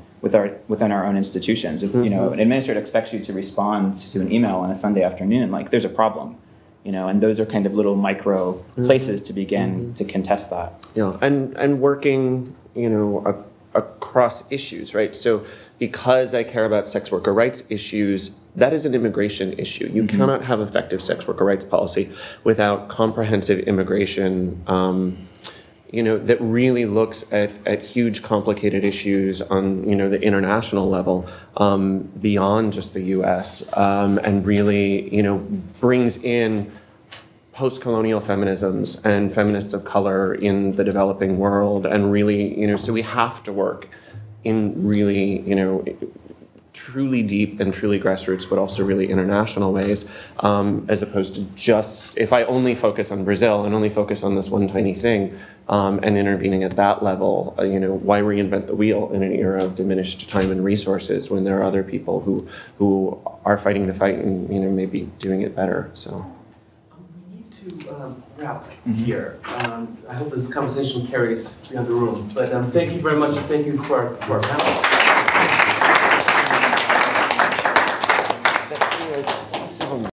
institutions. If an administrator expects you to respond to an email on a Sunday afternoon, there's a problem, and those are kind of little micro places to begin to contest that. And working, across issues, right? So because I care about sex worker rights issues, that is an immigration issue. You cannot have effective sex worker rights policy without comprehensive immigration that really looks at huge complicated issues on, the international level, beyond just the US, and really, brings in post-colonial feminisms and feminists of color in the developing world, and really, so we have to work in really, truly deep and truly grassroots, but also really international ways, as opposed to just, if I only focus on Brazil and only focus on this one tiny thing, and intervening at that level, why reinvent the wheel in an era of diminished time and resources when there are other people who are fighting the fight and, maybe doing it better, so. to wrap here. I hope this conversation carries beyond the room. But thank you very much, and thank you for our panelists.